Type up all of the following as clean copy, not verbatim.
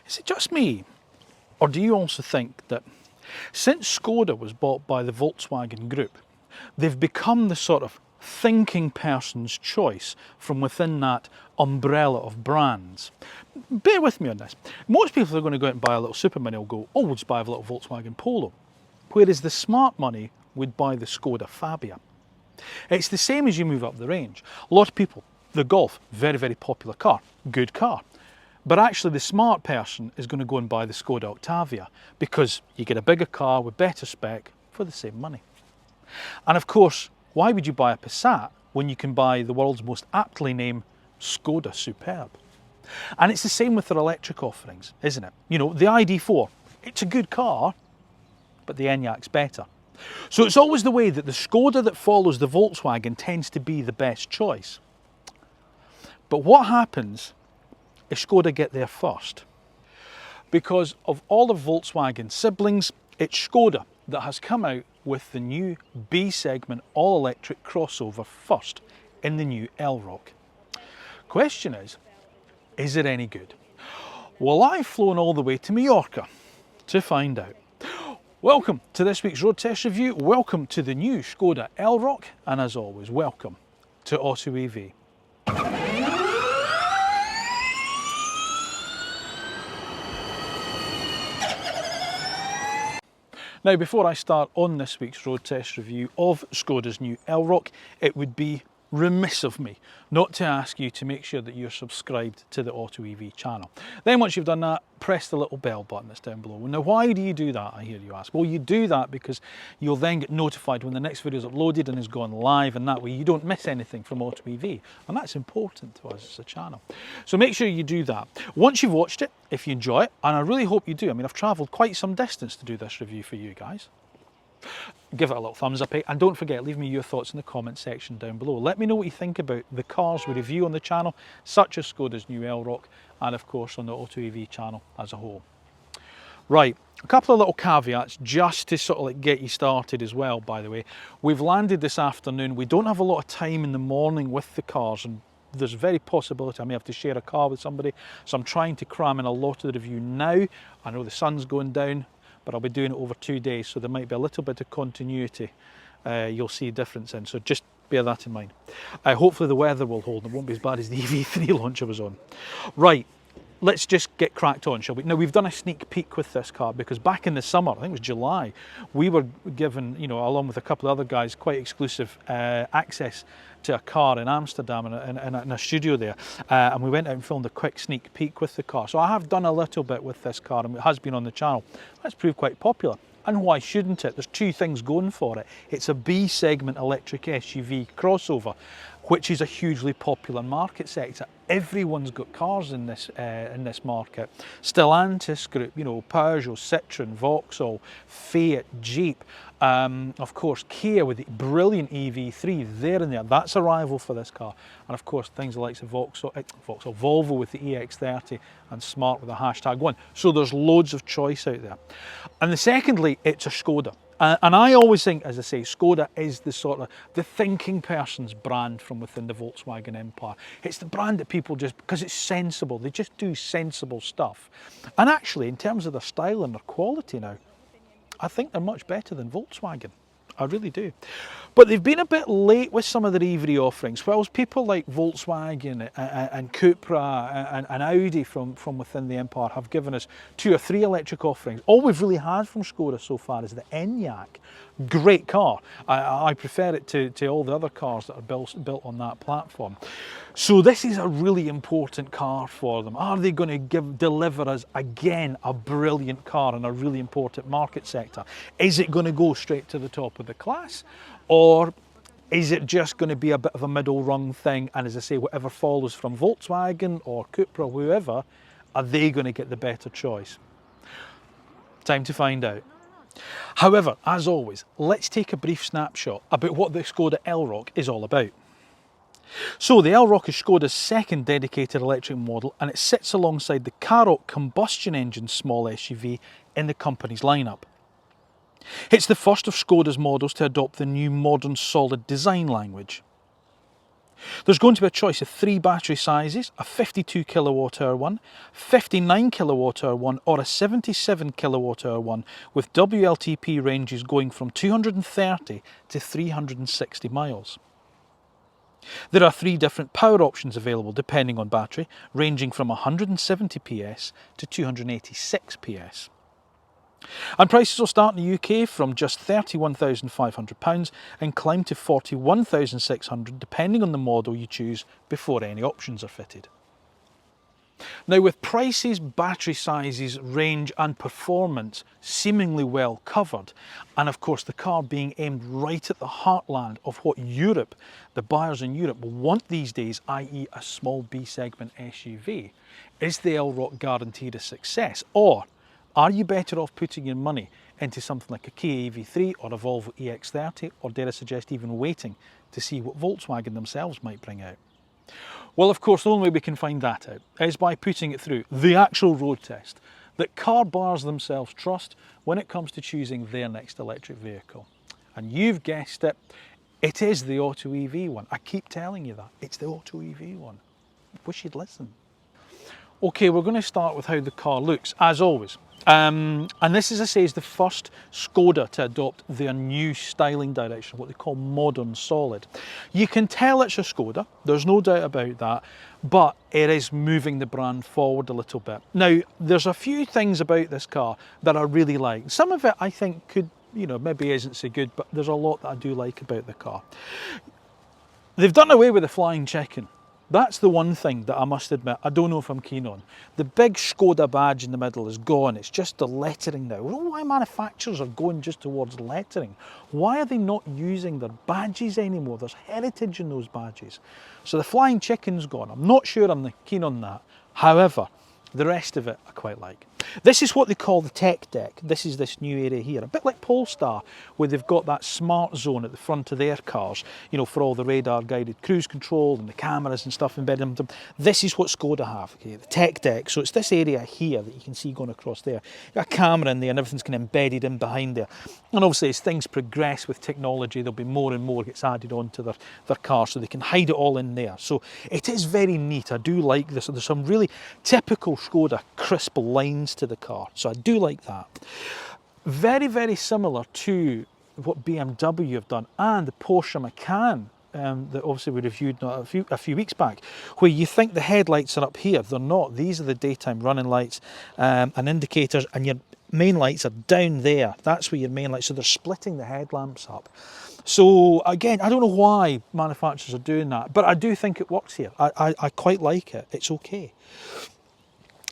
Is it just me, or do you also think that since Škoda was bought by the Volkswagen Group, they've become the sort of thinking person's choice from within that umbrella of brands? Bear with me on this. Most people are going to go out and buy a little Super Mini will go, oh, we'll just buy a little Volkswagen Polo. Whereas the smart money would buy the Škoda Fabia. It's the same as you move up the range. A lot of people, the Golf, very, very popular car, good car. But actually the smart person is going to go and buy the Škoda Octavia because you get a bigger car with better spec for the same money. And of course, why would you buy a Passat when you can buy the world's most aptly named Škoda Superb? And it's the same with their electric offerings, isn't it? You know, the ID4, it's a good car, but the Enyaq's better. So it's always the way that the Škoda that follows the Volkswagen tends to be the best choice. But what happens if Škoda get there first? Because of all of Volkswagen siblings, it's Škoda that has come out with the new B-segment all-electric crossover first in the new Elroq. Question is it any good? Well, I've flown all the way to Mallorca to find out. Welcome to this week's road test review, welcome to the new Škoda Elroq, and as always, welcome to AutoEV. Now, before I start on this week's road test review of Škoda's new Elroq, it would be remiss of me not to ask you to make sure that you're subscribed to the AutoEV channel. Then once you've done that, press the little bell button that's down below. Now, why do you do that, I hear you ask? Well, you do that because you'll then get notified when the next video is uploaded and is gone live, and that way you don't miss anything from AutoEV, and that's important to us as a channel. So make sure you do that. Once you've watched it, if you enjoy it, and I really hope you do, I mean, I've travelled quite some distance to do this review for you guys, give it a little thumbs up, and don't forget, leave me your thoughts in the comment section down below. Let me know what you think about the cars we review on the channel, such as Škoda's new Elroq, and of course on the AutoEV channel as a whole. Right, a couple of little caveats just to sort of like get you started as well, by the way. We've landed this afternoon, we don't have a lot of time in the morning with the cars, and there's a very possibility I may have to share a car with somebody, so I'm trying to cram in a lot of the review now. I know the sun's going down, but I'll be doing it over 2 days, so there might be a little bit of continuity you'll see a difference in, so just bear that in mind. Hopefully the weather will hold, it won't be as bad as the EV3 launch I was on. Right, let's just get cracked on, shall we? Now, we've done a sneak peek with this car because back in the summer, I think it was July, we were given, you know, along with a couple of other guys, quite exclusive access to a car in Amsterdam in a studio there, and we went out and filmed a quick sneak peek with the car. So I have done a little bit with this car, and it has been on the channel. That's proved quite popular, and why shouldn't it? There's two things going for it. It's a B-segment electric SUV crossover, which is a hugely popular market sector. Everyone's got cars in this market. Stellantis Group, you know, Peugeot, Citroën, Vauxhall, Fiat, Jeep, of course Kia with the brilliant EV3 there and there. That's a rival for this car. And of course things like Volvo with the EX30 and Smart with the #1. So there's loads of choice out there. And secondly, it's a Škoda. And I always think, as I say, Škoda is the sort of the thinking person's brand from within the Volkswagen empire. It's the brand that people just, because it's sensible, they just do sensible stuff. And actually, in terms of their style and their quality now, I think they're much better than Volkswagen. I really do. But they've been a bit late with some of their EV offerings, whereas people like Volkswagen and Cupra and Audi from within the empire have given us 2 or 3 electric offerings. All we've really had from Škoda so far is the Enyaq. Great car. I prefer it to all the other cars that are built on that platform. So this is a really important car for them. Are they going to deliver us again a brilliant car in a really important market sector? Is it going to go straight to the top of the class, or is it just going to be a bit of a middle rung thing, and as I say, whatever follows from Volkswagen or Cupra, whoever, are they going to get the better choice? Time to find out. However, as always, let's take a brief snapshot about what the Škoda Elroq is all about. So the Elroq is Škoda's second dedicated electric model, and it sits alongside the Karoq combustion engine small SUV in the company's lineup. It's the first of Škoda's models to adopt the new modern solid design language. There's going to be a choice of 3 battery sizes, a 52 kilowatt hour one, 59 kilowatt hour one, or a 77 kilowatt hour one, with WLTP ranges going from 230 to 360 miles. There are 3 different power options available depending on battery, ranging from 170 PS to 286 PS. And prices will start in the UK from just £31,500 and climb to £41,600 depending on the model you choose before any options are fitted. Now, with prices, battery sizes, range and performance seemingly well covered, and of course the car being aimed right at the heartland of what Europe, the buyers in Europe want these days, i.e. a small B segment SUV, is the Elroq guaranteed a success, or are you better off putting your money into something like a Kia EV3 or a Volvo EX30, or dare I suggest even waiting to see what Volkswagen themselves might bring out? Well, of course, the only way we can find that out is by putting it through the actual road test that car buyers themselves trust when it comes to choosing their next electric vehicle. And you've guessed it, it is the AutoEV one. I keep telling you that, it's the AutoEV one. Wish you'd listen. Okay, we're going to start with how the car looks, as always. And this, as I say, is the first Škoda to adopt their new styling direction, what they call modern solid. You can tell it's a Škoda, there's no doubt about that, but it is moving the brand forward a little bit. Now, there's a few things about this car that I really like. Some of it I think could, maybe isn't so good, but there's a lot that I do like about the car. They've done away with the flying chicken. That's the one thing that I must admit I don't know if I'm keen on. The big Škoda badge in the middle is gone, it's just the lettering now. I don't know why manufacturers are going just towards lettering. Why are they not using their badges anymore? There's heritage in those badges. So the flying chicken's gone. I'm not sure I'm keen on that. However, the rest of it I quite like. This is what they call the tech deck. This is this new area here, a bit like Polestar, where they've got that smart zone at the front of their cars, for all the radar guided cruise control and the cameras and stuff embedded in them. This is what Škoda have, okay, the tech deck. So it's this area here that you can see going across there. You've got a camera in there and everything's kind of embedded in behind there. And obviously as things progress with technology, there'll be more and more gets added onto their car, so they can hide it all in there. So it is very neat. I do like this. There's some really typical Škoda crisp lines to the car, so I do like that. Very, very similar to what BMW have done and the Porsche Macan that obviously we reviewed a few weeks back, where you think the headlights are up here. They're not. These are the daytime running lights and indicators, and your main lights are down there. That's where your main lights, so they're splitting the headlamps up. So again, I don't know why manufacturers are doing that, but I do think it works here. I quite like it. It's okay.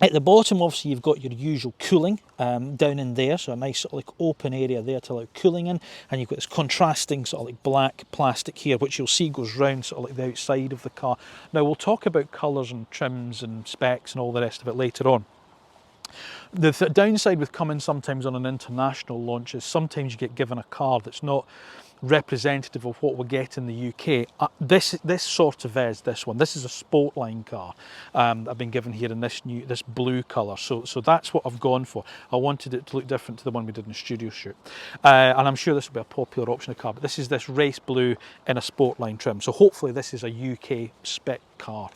At the bottom, obviously, you've got your usual cooling down in there, so a nice sort of like open area there to allow cooling in, and you've got this contrasting sort of like black plastic here, which you'll see goes round sort of like the outside of the car. Now, we'll talk about colours and trims and specs and all the rest of it later on. The downside with coming sometimes on an international launch is sometimes you get given a car that's not representative of what we get in the UK. This sort of is this one. This is a Sportline car I've been given here in this blue colour. So that's what I've gone for. I wanted it to look different to the one we did in the studio shoot. And I'm sure this will be a popular option of car, but this is this race blue in a Sportline trim. So hopefully this is a UK spec car.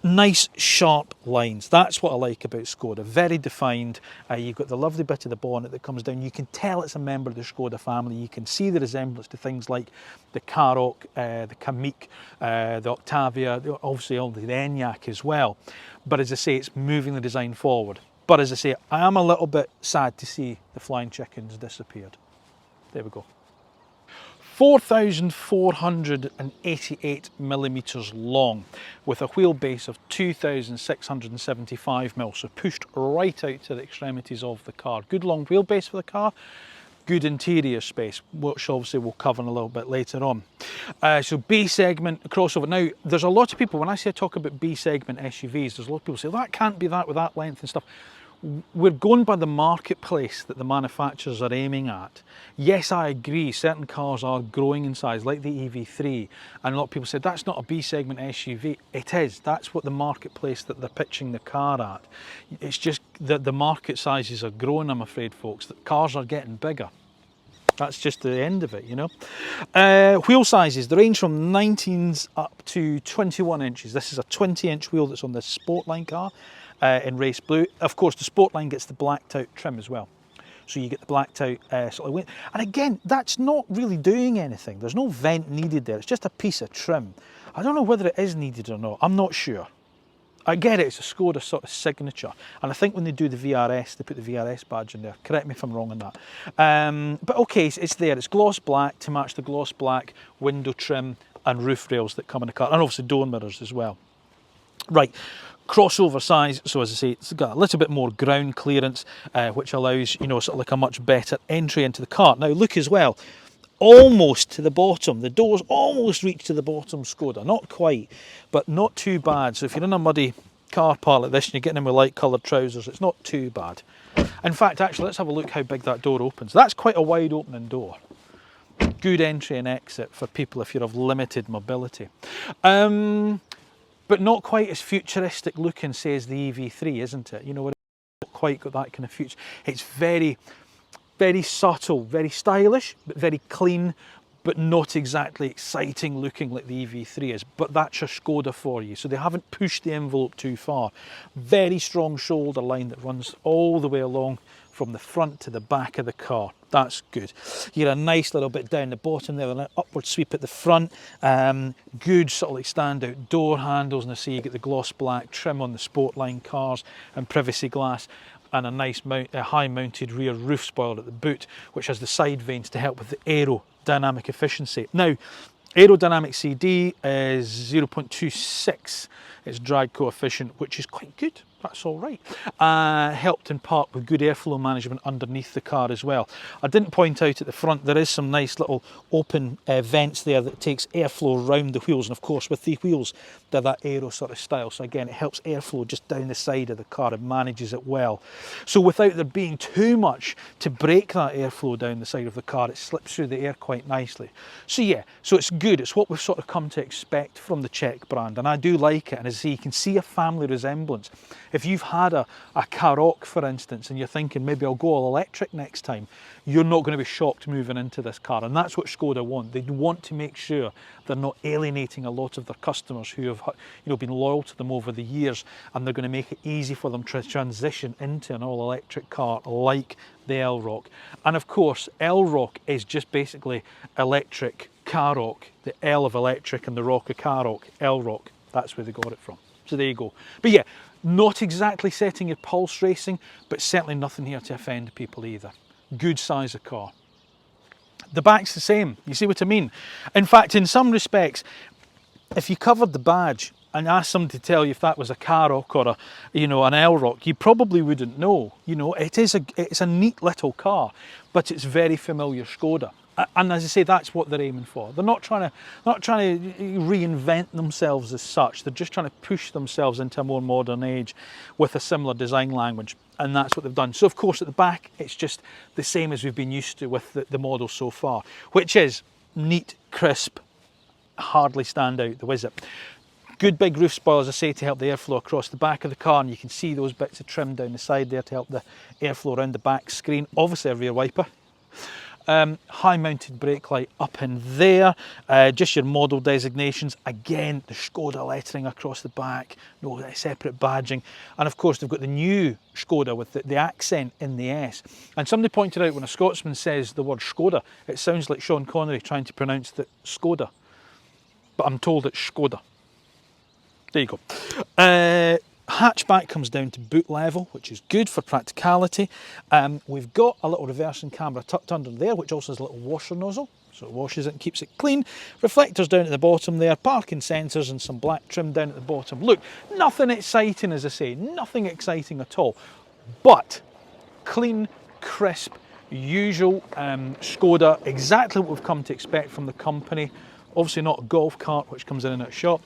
Nice sharp lines. That's what I like about Škoda. Very defined. You've got the lovely bit of the bonnet that comes down. You can tell it's a member of the Škoda family. You can see the resemblance to things like the Karoq, the Kamiq, the Octavia, obviously all the Enyaq as well. But as I say, it's moving the design forward. But as I say, I am a little bit sad to see the flying chickens disappeared. There we go. 4,488 millimetres long, with a wheelbase of 2,675 mils, so pushed right out to the extremities of the car. Good long wheelbase for the car, good interior space, which obviously we'll cover in a little bit later on. So B segment crossover. Now, there's a lot of people, when I talk about B segment SUVs, there's a lot of people say, well, that can't be that with that length and stuff. We're going by the marketplace that the manufacturers are aiming at. Yes, I agree, certain cars are growing in size, like the EV3, and a lot of people said that's not a B segment SUV. It is. That's what the marketplace that they're pitching the car at. It's just that the market sizes are growing, I'm afraid, folks, that cars are getting bigger. That's just the end of it, you know. Wheel sizes, they range from 19s up to 21 inches. This is a 20-inch wheel that's on the Sportline car in race blue. Of course, the Sportline gets the blacked out trim as well. So you get the blacked out sort of wind. And again, that's not really doing anything. There's no vent needed there. It's just a piece of trim. I don't know whether it is needed or not. I'm not sure. I get it, it's a Škoda sort of signature. And I think when they do the VRS, they put the VRS badge in there. Correct me if I'm wrong on that. But okay, it's there. It's gloss black to match the gloss black window trim and roof rails that come in the car. And obviously door mirrors as well. Right, crossover size. So as I say, it's got a little bit more ground clearance, which allows, you know, sort of like a much better entry into the car. Now look as well. Almost to the bottom. The doors almost reach to the bottom, Škoda. Not quite, but not too bad. So if you're in a muddy car park like this and you're getting in with light coloured trousers, it's not too bad. In fact, actually, let's have a look how big that door opens. That's quite a wide opening door. Good entry and exit for people if you're of limited mobility. But not quite as futuristic looking, say, as the EV3, isn't it? You know, it's not quite got that kind of future. It's very subtle, very stylish, but very clean, but not exactly exciting looking like the EV3 is. But that's a Škoda for you. So they haven't pushed the envelope too far. Very strong shoulder line that runs all the way along from the front to the back of the car. That's good. You get a nice little bit down the bottom there, an upward sweep at the front. Good sort of like standout door handles, and I see you get the gloss black trim on the Sportline cars and privacy glass, and a nice high mounted rear roof spoiler at the boot, which has the side vanes to help with the aerodynamic efficiency. Now, aerodynamic CD is 0.26, its drag coefficient, which is quite good. That's all right. Helped in part with good airflow management underneath the car as well. I didn't point out at the front, there is some nice little open vents there that takes airflow around the wheels. And of course, with the wheels, they're that aero sort of style. So again, it helps airflow just down the side of the car and manages it well. So without there being too much to break that airflow down the side of the car, it slips through the air quite nicely. So yeah, so it's good. It's what we've sort of come to expect from the Czech brand. And I do like it. And as I say, you can see a family resemblance. If you've had a Elroq, for instance, and you're thinking maybe I'll go all electric next time, you're not going to be shocked moving into this car. And that's what Škoda want. They want to make sure they're not alienating a lot of their customers who have, you know, been loyal to them over the years, and they're going to make it easy for them to transition into an all-electric car like the Elroq. And of course, Elroq is just basically electric Karoq, the L of electric and the rock of Karoq, Elroq. That's where they got it from. So there you go. But yeah, not exactly setting your pulse racing, but certainly nothing here to offend people either. Good size of car. The back's the same, you see what I mean? In fact, in some respects, if you covered the badge and asked somebody to tell you if that was a Karoq or an Elroq, you probably wouldn't know. You know, it's a neat little car, but it's very familiar Škoda. And as I say, that's what they're aiming for. They're not trying to reinvent themselves as such. They're just trying to push themselves into a more modern age with a similar design language. And that's what they've done. So of course at the back, it's just the same as we've been used to with the model so far, which is neat, crisp, hardly stand out the whizzit. Good big roof spoilers, as I say, to help the airflow across the back of the car, and you can see those bits of trim down the side there to help the airflow around the back screen. Obviously a rear wiper. High mounted brake light up in there, just your model designations, again the Škoda lettering across the back, no separate badging, and of course they've got the new Škoda with the accent in the S. And somebody pointed out when a Scotsman says the word Škoda, it sounds like Sean Connery trying to pronounce the Škoda, but I'm told it's Škoda. There you go. Hatchback comes down to boot level, which is good for practicality. We've got a little reversing camera tucked under there, which also has a little washer nozzle, so it washes it and keeps it clean. Reflectors down at the bottom there, parking sensors and some black trim down at the bottom. Look, nothing exciting, as I say, nothing exciting at all, but clean, crisp, usual Škoda, exactly what we've come to expect from the company. Obviously not a golf cart, which comes in and out of shop.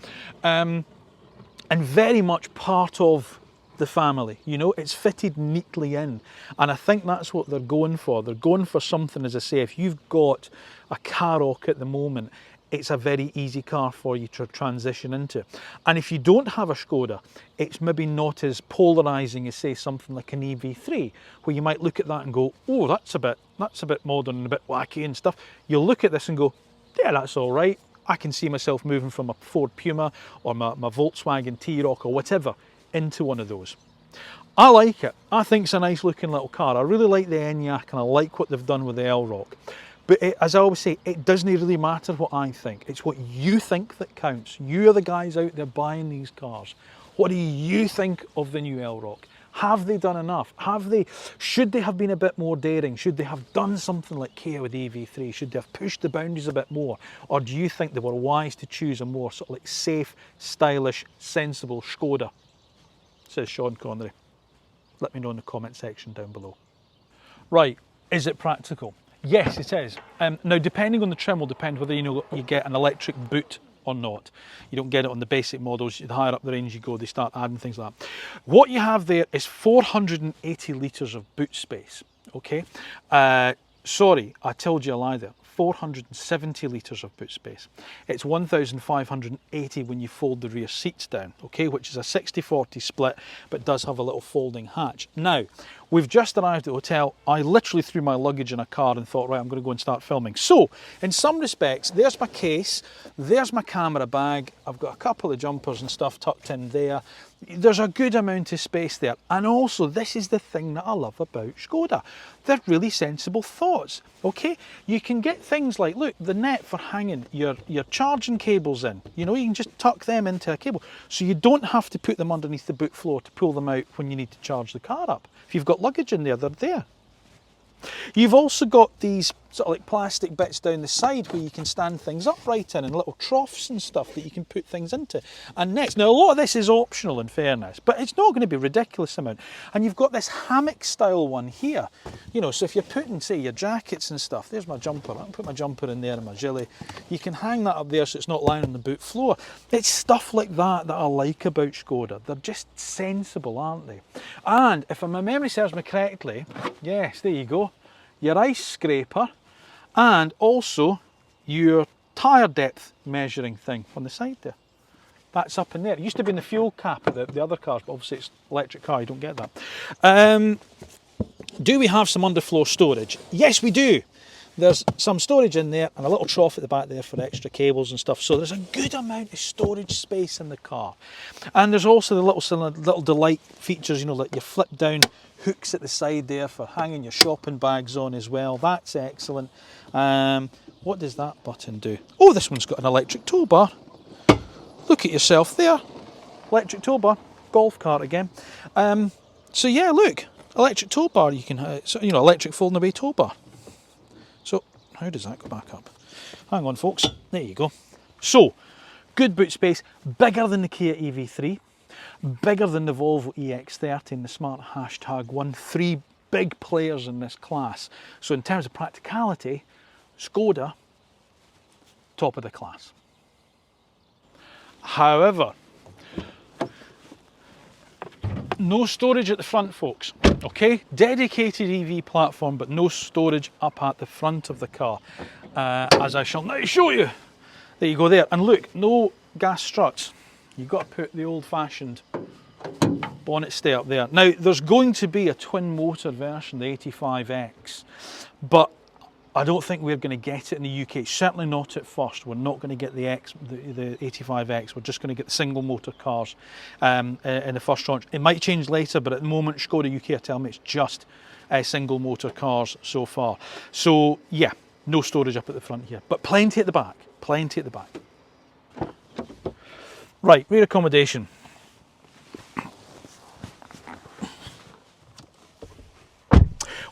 And very much part of the family, you know, it's fitted neatly in. And I think that's what they're going for. They're going for something, as I say, if you've got a Karoq at the moment, it's a very easy car for you to transition into. And if you don't have a Škoda, it's maybe not as polarizing as, say, something like an EV3, where you might look at that and go, oh, that's a bit modern and a bit wacky and stuff. You'll look at this and go, yeah, that's all right. I can see myself moving from a Ford Puma or my Volkswagen T-Roc or whatever into one of those. I like it. I think it's a nice looking little car. I really like the Enyaq and I like what they've done with the Elroq. But as I always say, it doesn't really matter what I think. It's what you think that counts. You are the guys out there buying these cars. What do you think of the new Elroq? Have they done enough? Should they have been a bit more daring? Should they have done something like Kia with EV3? Should they have pushed the boundaries a bit more? Or do you think they were wise to choose a more sort of like safe, stylish, sensible Škoda? Says Sean Connery. Let me know in the comment section down below. Right, is it practical? Yes, it is. Now, depending on the trim will depend whether you get an electric boot or not. You don't get it on the basic models. The higher up the range you go, they start adding things like that. What you have there is 480 litres of boot space, okay? Sorry, I told you a lie there. 470 litres of boot space. It's 1,580 when you fold the rear seats down, okay, which is a 60-40 split, but does have a little folding hatch. Now, we've just arrived at the hotel. I literally threw my luggage in a car and thought, right, I'm going to go and start filming. So, in some respects, there's my case, there's my camera bag, I've got a couple of jumpers and stuff tucked in there. There's a good amount of space there. And also, this is the thing that I love about Škoda. They're really sensible thoughts, okay? You can get things like, look, the net for hanging your charging cables in. You know, you can just tuck them into a cable. So you don't have to put them underneath the boot floor to pull them out when you need to charge the car up. If you've got luggage in there, they're there. You've also got these sort of like plastic bits down the side where you can stand things upright in, and little troughs and stuff that you can put things into. And next, now a lot of this is optional in fairness, but it's not going to be a ridiculous amount. And you've got this hammock style one here, you know, so if you're putting, say, your jackets and stuff, there's my jumper, I can put my jumper in there and my gilly. You can hang that up there so it's not lying on the boot floor. It's stuff like that that I like about Škoda. They're just sensible, aren't they? And if my memory serves me correctly, yes, there you go, your ice scraper, and also your tyre depth measuring thing on the side there. That's up in there. It used to be in the fuel cap at the other cars, but obviously it's electric car, you don't get that. Do we have some underfloor storage? Yes, we do. There's some storage in there and a little trough at the back there for extra cables and stuff. So there's a good amount of storage space in the car. And there's also the little delight features, you know, like your flip down hooks at the side there for hanging your shopping bags on as well. That's excellent. What does that button do? Oh, this one's got an electric tow bar. Look at yourself there. Electric tow bar. Golf cart again. So yeah, look, electric tow bar. You can, you know, electric folding away tow bar. So how does that go back up? Hang on, folks. There you go. So good boot space, bigger than the Kia EV3. Bigger than the Volvo EX30 and the Smart #1, 3 big players in this class. So in terms of practicality, Škoda, top of the class. However, no storage at the front, folks, okay? Dedicated EV platform, but no storage up at the front of the car, as I shall now show you. There you go there, and look, no gas struts. You've got to put the old-fashioned bonnet stay up there. Now, there's going to be a twin-motor version, the 85X, but I don't think we're going to get it in the UK. Certainly not at first. We're not going to get the 85X. We're just going to get the single-motor cars in the first tranche. It might change later, but at the moment, Škoda UK are telling me it's just single-motor cars so far. So, yeah, no storage up at the front here, but plenty at the back. Plenty at the back. Right, rear accommodation.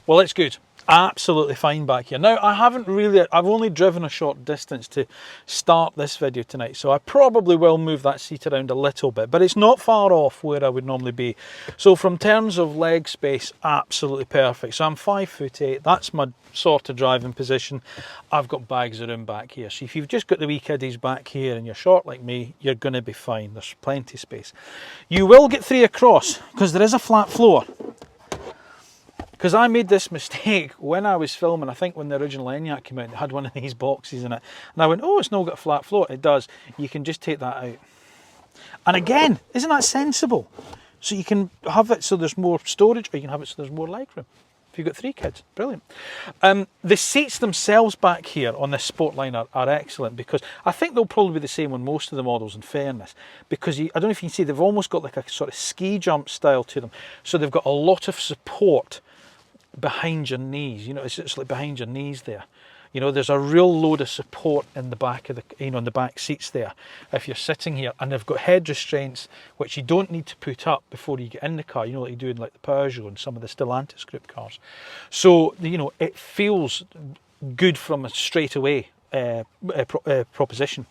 Well, it's good. Absolutely fine back here. Now, I've only driven a short distance to start this video tonight, so I probably will move that seat around a little bit, but it's not far off where I would normally be. So from terms of leg space, absolutely perfect. So I'm 5'8", that's my sort of driving position. I've got bags of room back here. So if you've just got the wee kiddies back here and you're short like me, you're going to be fine. There's plenty of space. You will get 3 across because there is a flat floor. Because I made this mistake when I was filming, I think when the original Enyaq came out, it had one of these boxes in it. And I went, oh, it's not got a flat floor. It does. You can just take that out. And again, isn't that sensible? So you can have it so there's more storage, or you can have it so there's more legroom. If you've got 3 kids, brilliant. The seats themselves back here on this Sportline are excellent, because I think they'll probably be the same on most of the models, in fairness, because I don't know if you can see, they've almost got like a sort of ski jump style to them. So they've got a lot of support behind your knees. You know, it's like behind your knees there. You know, there's a real load of support in the back of the, you know, in the back seats there if you're sitting here, and they've got head restraints which you don't need to put up before you get in the car, you know, like you do in like the Peugeot and some of the Stellantis group cars. So, you know, it feels good from a straight away proposition.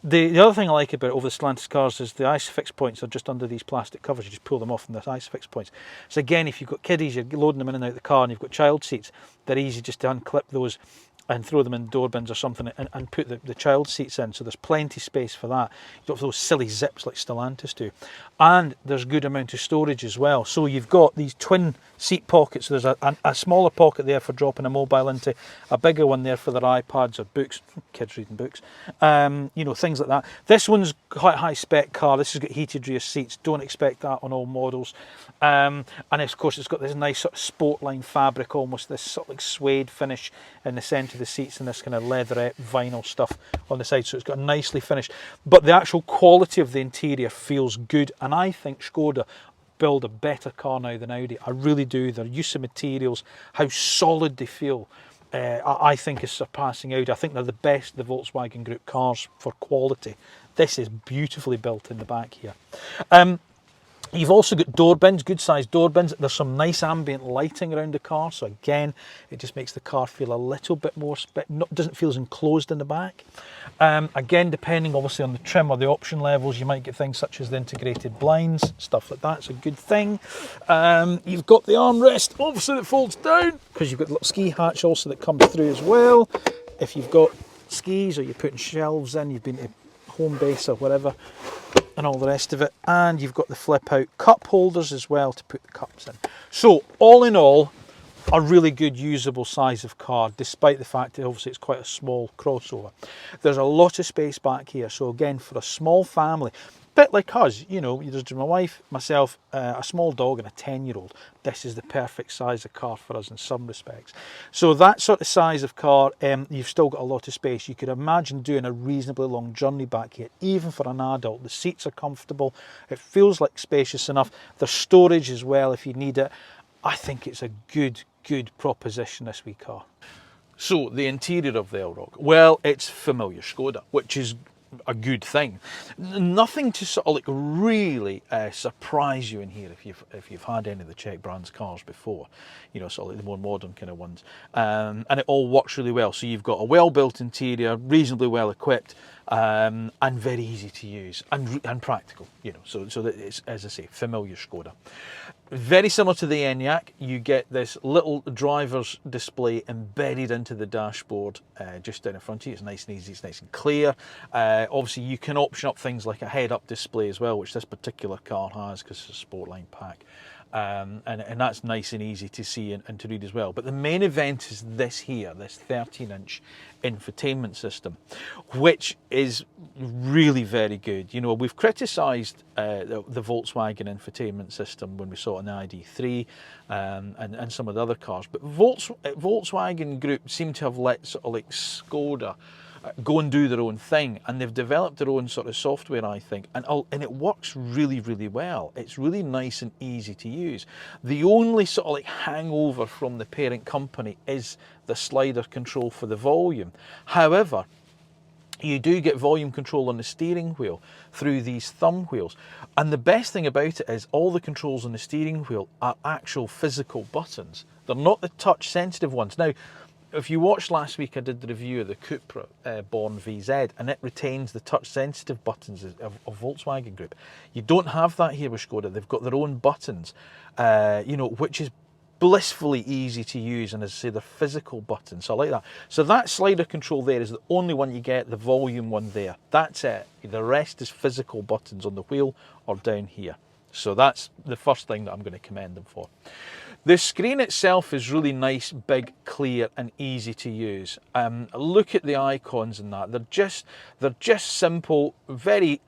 The other thing I like about over the Stellantis cars is the ISOFIX points are just under these plastic covers. You just pull them off and there's ISOFIX points. So again, if you've got kiddies, you're loading them in and out of the car, and you've got child seats, they're easy just to unclip those and throw them in door bins or something, and put the child seats in, so there's plenty space for that. You don't have those silly zips like Stellantis do. And there's a good amount of storage as well. So you've got these twin seat pockets. So there's a smaller pocket there for dropping a mobile into, a bigger one there for their iPads or books, kids reading books, you know, things like that. This one's quite high spec car. This has got heated rear seats. Don't expect that on all models. And of course it's got this nice sort of Sportline fabric, almost this sort of like suede finish in the centre of the seats, and this kind of leatherette vinyl stuff on the side, so it's got nicely finished. But the actual quality of the interior feels good, and I think Škoda build a better car now than Audi. I really do. Their use of materials, how solid they feel, I think is surpassing Audi. I think they're the best of the Volkswagen Group cars for quality. This is beautifully built in the back here. You've also got door bins, good sized door bins. There's some nice ambient lighting around the car, so again, it just makes the car feel a little bit more, doesn't feel as enclosed in the back. Again, depending obviously on the trim or the option levels, you might get things such as the integrated blinds, stuff like that. It's a good thing. You've got the armrest, obviously, that folds down, because you've got a little ski hatch also that comes through as well. If you've got skis or you're putting shelves in, you've been to home base or whatever, and all the rest of it. And you've got the flip out cup holders as well to put the cups in. So all in all, a really good usable size of car, despite the fact that obviously it's quite a small crossover. There's a lot of space back here, so again, for a small family, bit like us, you know, there's my wife, myself, a small dog and a 10-year-old. This is the perfect size of car for us in some respects. So that sort of size of car, you've still got a lot of space. You could imagine doing a reasonably long journey back here, even for an adult. The seats are comfortable. It feels like spacious enough. There's storage as well if you need it. I think it's a good proposition, this wee car. So the interior of the Elroq, well, it's familiar Škoda, which is a good thing. Nothing to sort of like really surprise you in here if you've had any of the Czech brands cars before, you know, sort of like the more modern kind of ones, and it all works really well. So you've got a well-built interior, reasonably well equipped, and very easy to use and practical, you know, so that it's, as I say, familiar Škoda. Very similar to the Enyaq, you get this little driver's display embedded into the dashboard just down in front of you. It's nice and easy, it's nice and clear. Obviously you can option up things like a head-up display as well, which this particular car has because it's a Sportline pack. And that's nice and easy to see and to read as well. But the main event is this here, this 13-inch infotainment system, which is really very good. You know, we've criticised the Volkswagen infotainment system when we saw it in the ID3 and some of the other cars, but Volkswagen Group seem to have let sort of like Škoda go and do their own thing, and they've developed their own sort of software, I think, and it works really well. It's really nice and easy to use. The only sort of like hangover from the parent company is the slider control for the volume. However, you do get volume control on the steering wheel through these thumb wheels, and the best thing about it is all the controls on the steering wheel are actual physical buttons. They're not the touch sensitive ones. Now, if you watched last week, I did the review of the Cupra Born VZ, and it retains the touch-sensitive buttons of Volkswagen Group. You don't have that here with Škoda. They've got their own buttons, you know, which is blissfully easy to use, and as I say, they're physical buttons, so I like that. So that slider control there is the only one you get, the volume one there. That's it. The rest is physical buttons on the wheel or down here. So that's the first thing that I'm going to commend them for. The screen itself is really nice, big, clear and easy to use. Look at the icons and that. They're just simple, very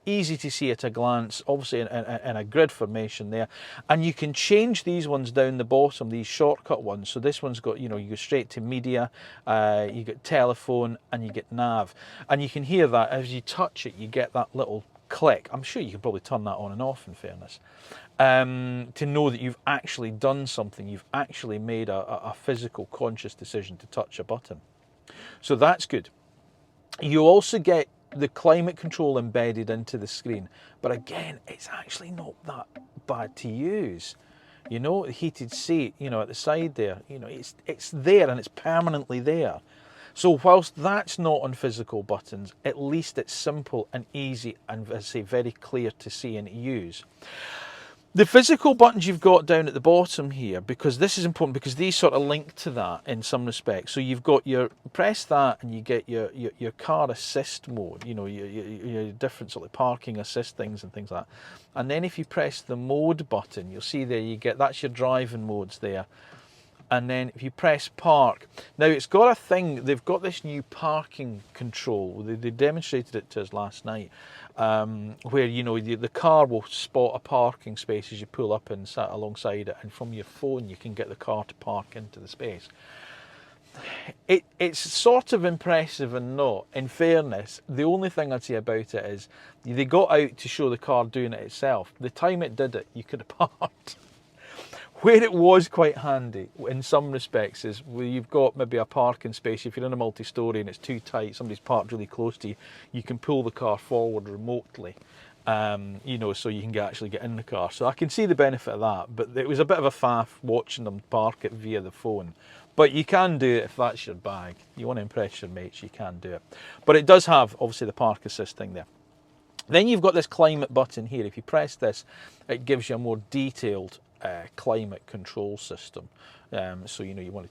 easy to see at a glance, obviously in a grid formation there. And you can change these ones down the bottom, these shortcut ones. So this one's got, you know, you go straight to media, you get telephone and you get nav. And you can hear that as you touch it, you get that little click. I'm sure you can probably turn that on and off in fairness. To know that you've actually done something, you've actually made a physical conscious decision to touch a button. So that's good. You also get the climate control embedded into the screen, but again, it's actually not that bad to use. You know, the heated seat, you know, at the side there, you know, it's there and it's permanently there. So whilst that's not on physical buttons, at least it's simple and easy and, as I say, very clear to see and use. The physical buttons you've got down at the bottom here, because this is important, because these sort of link to that in some respects. So you've got your, press that and you get your car assist mode, you know, your different sort of parking assist things and things like that. And then if you press the mode button, you'll see there you get, that's your driving modes there. And then if you press park, now it's got a thing, they've got this new parking control. They demonstrated it to us last night, where, you know, the car will spot a parking space as you pull up and sat alongside it, and from your phone you can get the car to park into the space. It's sort of impressive and not. In fairness, the only thing I'd say about it is they got out to show the car doing it itself. The time it did it, you could have parked. Where it was quite handy in some respects is where you've got maybe a parking space. If you're in a multi-storey and it's too tight, somebody's parked really close to you, you can pull the car forward remotely, you know, so you can actually get in the car. So I can see the benefit of that, but it was a bit of a faff watching them park it via the phone. But you can do it if that's your bag. You want to impress your mates, you can do it. But it does have, obviously, the park assist thing there. Then you've got this climate button here. If you press this, it gives you a more detailed climate control system. So, you know, you want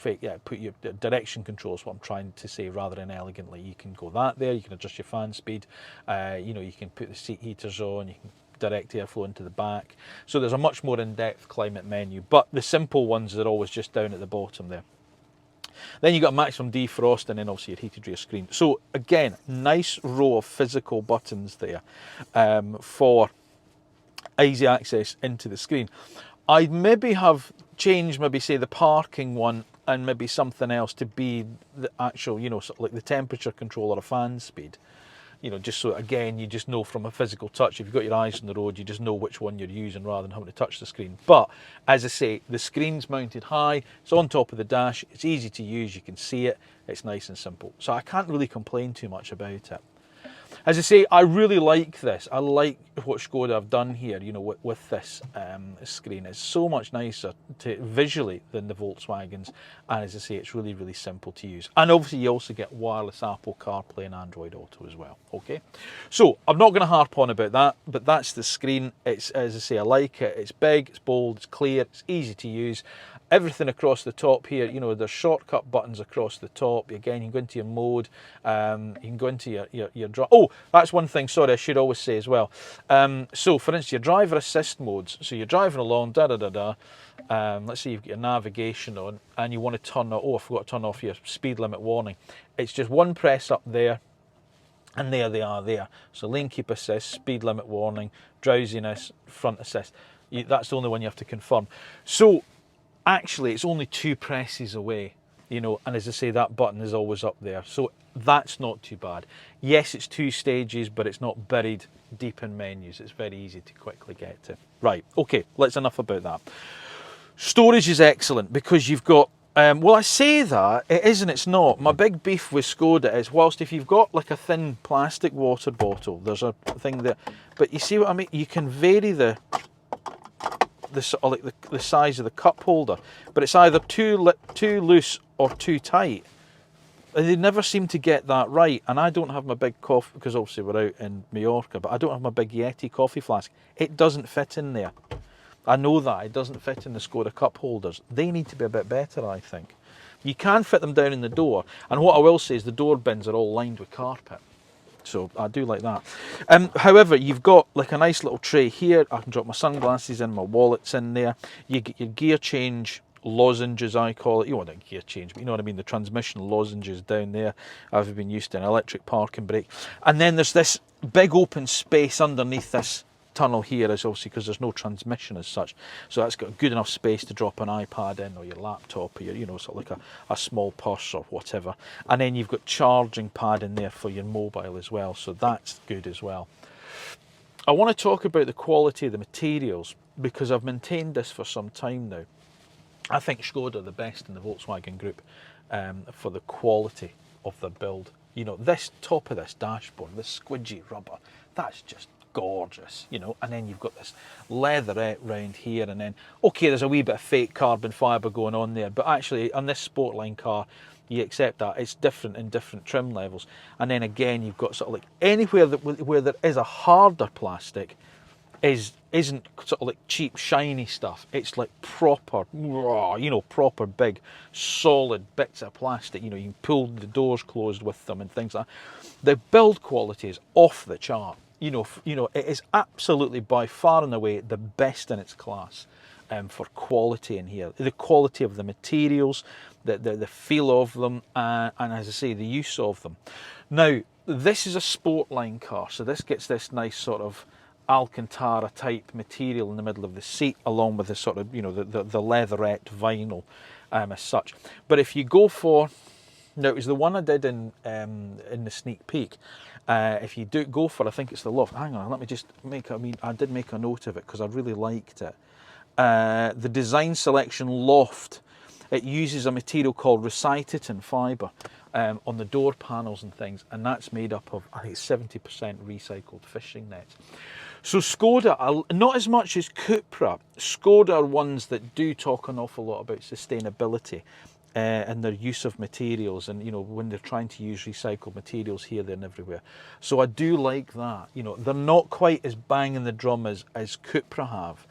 to put your direction controls, what I'm trying to say rather than elegantly. You can go that there, you can adjust your fan speed, you know, you can put the seat heaters on, you can direct airflow into the back. So there's a much more in-depth climate menu, but the simple ones are always just down at the bottom there. Then you've got maximum defrost and then obviously your heated rear screen. So again, nice row of physical buttons there for easy access into the screen. I'd maybe have changed, maybe say the parking one and maybe something else to be the actual, you know, sort of like the temperature control or a fan speed. You know, just so again, you just know from a physical touch, if you've got your eyes on the road, you just know which one you're using rather than having to touch the screen. But as I say, the screen's mounted high, it's on top of the dash, it's easy to use, you can see it, it's nice and simple. So I can't really complain too much about it. As I say, I really like this. I like what Škoda have done here, you know, with this screen. It's so much nicer visually than the Volkswagens. And as I say, it's really, really simple to use. And obviously, you also get wireless Apple CarPlay and Android Auto as well. Okay, so I'm not going to harp on about that, but that's the screen. It's, as I say, I like it. It's big, it's bold, it's clear, it's easy to use. Everything across the top here, you know, there's shortcut buttons across the top. Again, you can go into your mode, you can go into your drive. Oh, that's one thing, sorry, I should always say as well. So, for instance, your driver assist modes. So you're driving along, let's say you've got your navigation on and you want to turn off, oh, I forgot to turn off your speed limit warning. It's just one press up there, and there they are there. So lane keep assist, speed limit warning, drowsiness, front assist. That's the only one you have to confirm. So, actually, it's only 2 presses away, you know, and as I say, that button is always up there. So that's not too bad. Yes, it's 2 stages, but it's not buried deep in menus. It's very easy to quickly get to. Right, okay, let's enough about that. Storage is excellent because you've got, well, I say that, it is and it's not. My big beef with Škoda is, whilst if you've got like a thin plastic water bottle, there's a thing that, but you see what I mean? You can vary the size of the cup holder, but it's either too loose or too tight. They never seem to get that right, and I don't have my big coffee, because obviously we're out in Mallorca, but I don't have my big Yeti coffee flask. It doesn't fit in there. I know that, it doesn't fit in the Škoda cup holders. They need to be a bit better, I think. You can fit them down in the door, and what I will say is the door bins are all lined with carpet. So I do like that. However, you've got like a nice little tray here. I can drop my sunglasses in, my wallet's in there. You get your gear change lozenges, I call it. You want a gear change, but you know what I mean, the transmission lozenges down there. I've been used to an electric parking brake. And then there's this big open space underneath this tunnel here, is obviously because there's no transmission as such, so that's got good enough space to drop an iPad in, or your laptop, or your, you know, sort of like a small purse or whatever. And then you've got charging pad in there for your mobile as well, so that's good as well. I want to talk about the quality of the materials, because I've maintained this for some time now. I think Škoda are the best in the Volkswagen group for the quality of their build. You know, this top of this dashboard, this squidgy rubber, that's just gorgeous, you know. And then you've got this leatherette round here, and then okay, there's a wee bit of fake carbon fibre going on there, but actually on this Sportline car you accept that it's different in different trim levels. And then again, you've got sort of like anywhere where there is a harder plastic isn't sort of like cheap shiny stuff. It's like proper, you know, proper big solid bits of plastic. You know, you can pull the doors closed with them and things like that. The build quality is off the chart. You know, it is absolutely by far and away the best in its class for quality in here. The quality of the materials, the feel of them, and as I say, the use of them. Now, this is a Sportline car, so this gets this nice sort of Alcantara type material in the middle of the seat, along with the sort of, you know, the leatherette vinyl as such. But if you go for, now it was the one I did in the sneak peek. If you do go for, I think it's the loft. Hang on, let me just make. I mean, I did make a note of it because I really liked it. The design selection loft. It uses a material called Recititin fibre on the door panels and things, and that's made up of, I think, 70% recycled fishing nets. So Škoda, not as much as Cupra, Škoda are ones that do talk an awful lot about sustainability and their use of materials, and you know, when they're trying to use recycled materials here, there and everywhere. So I do like that. You know, they're not quite as banging the drum as Cupra have,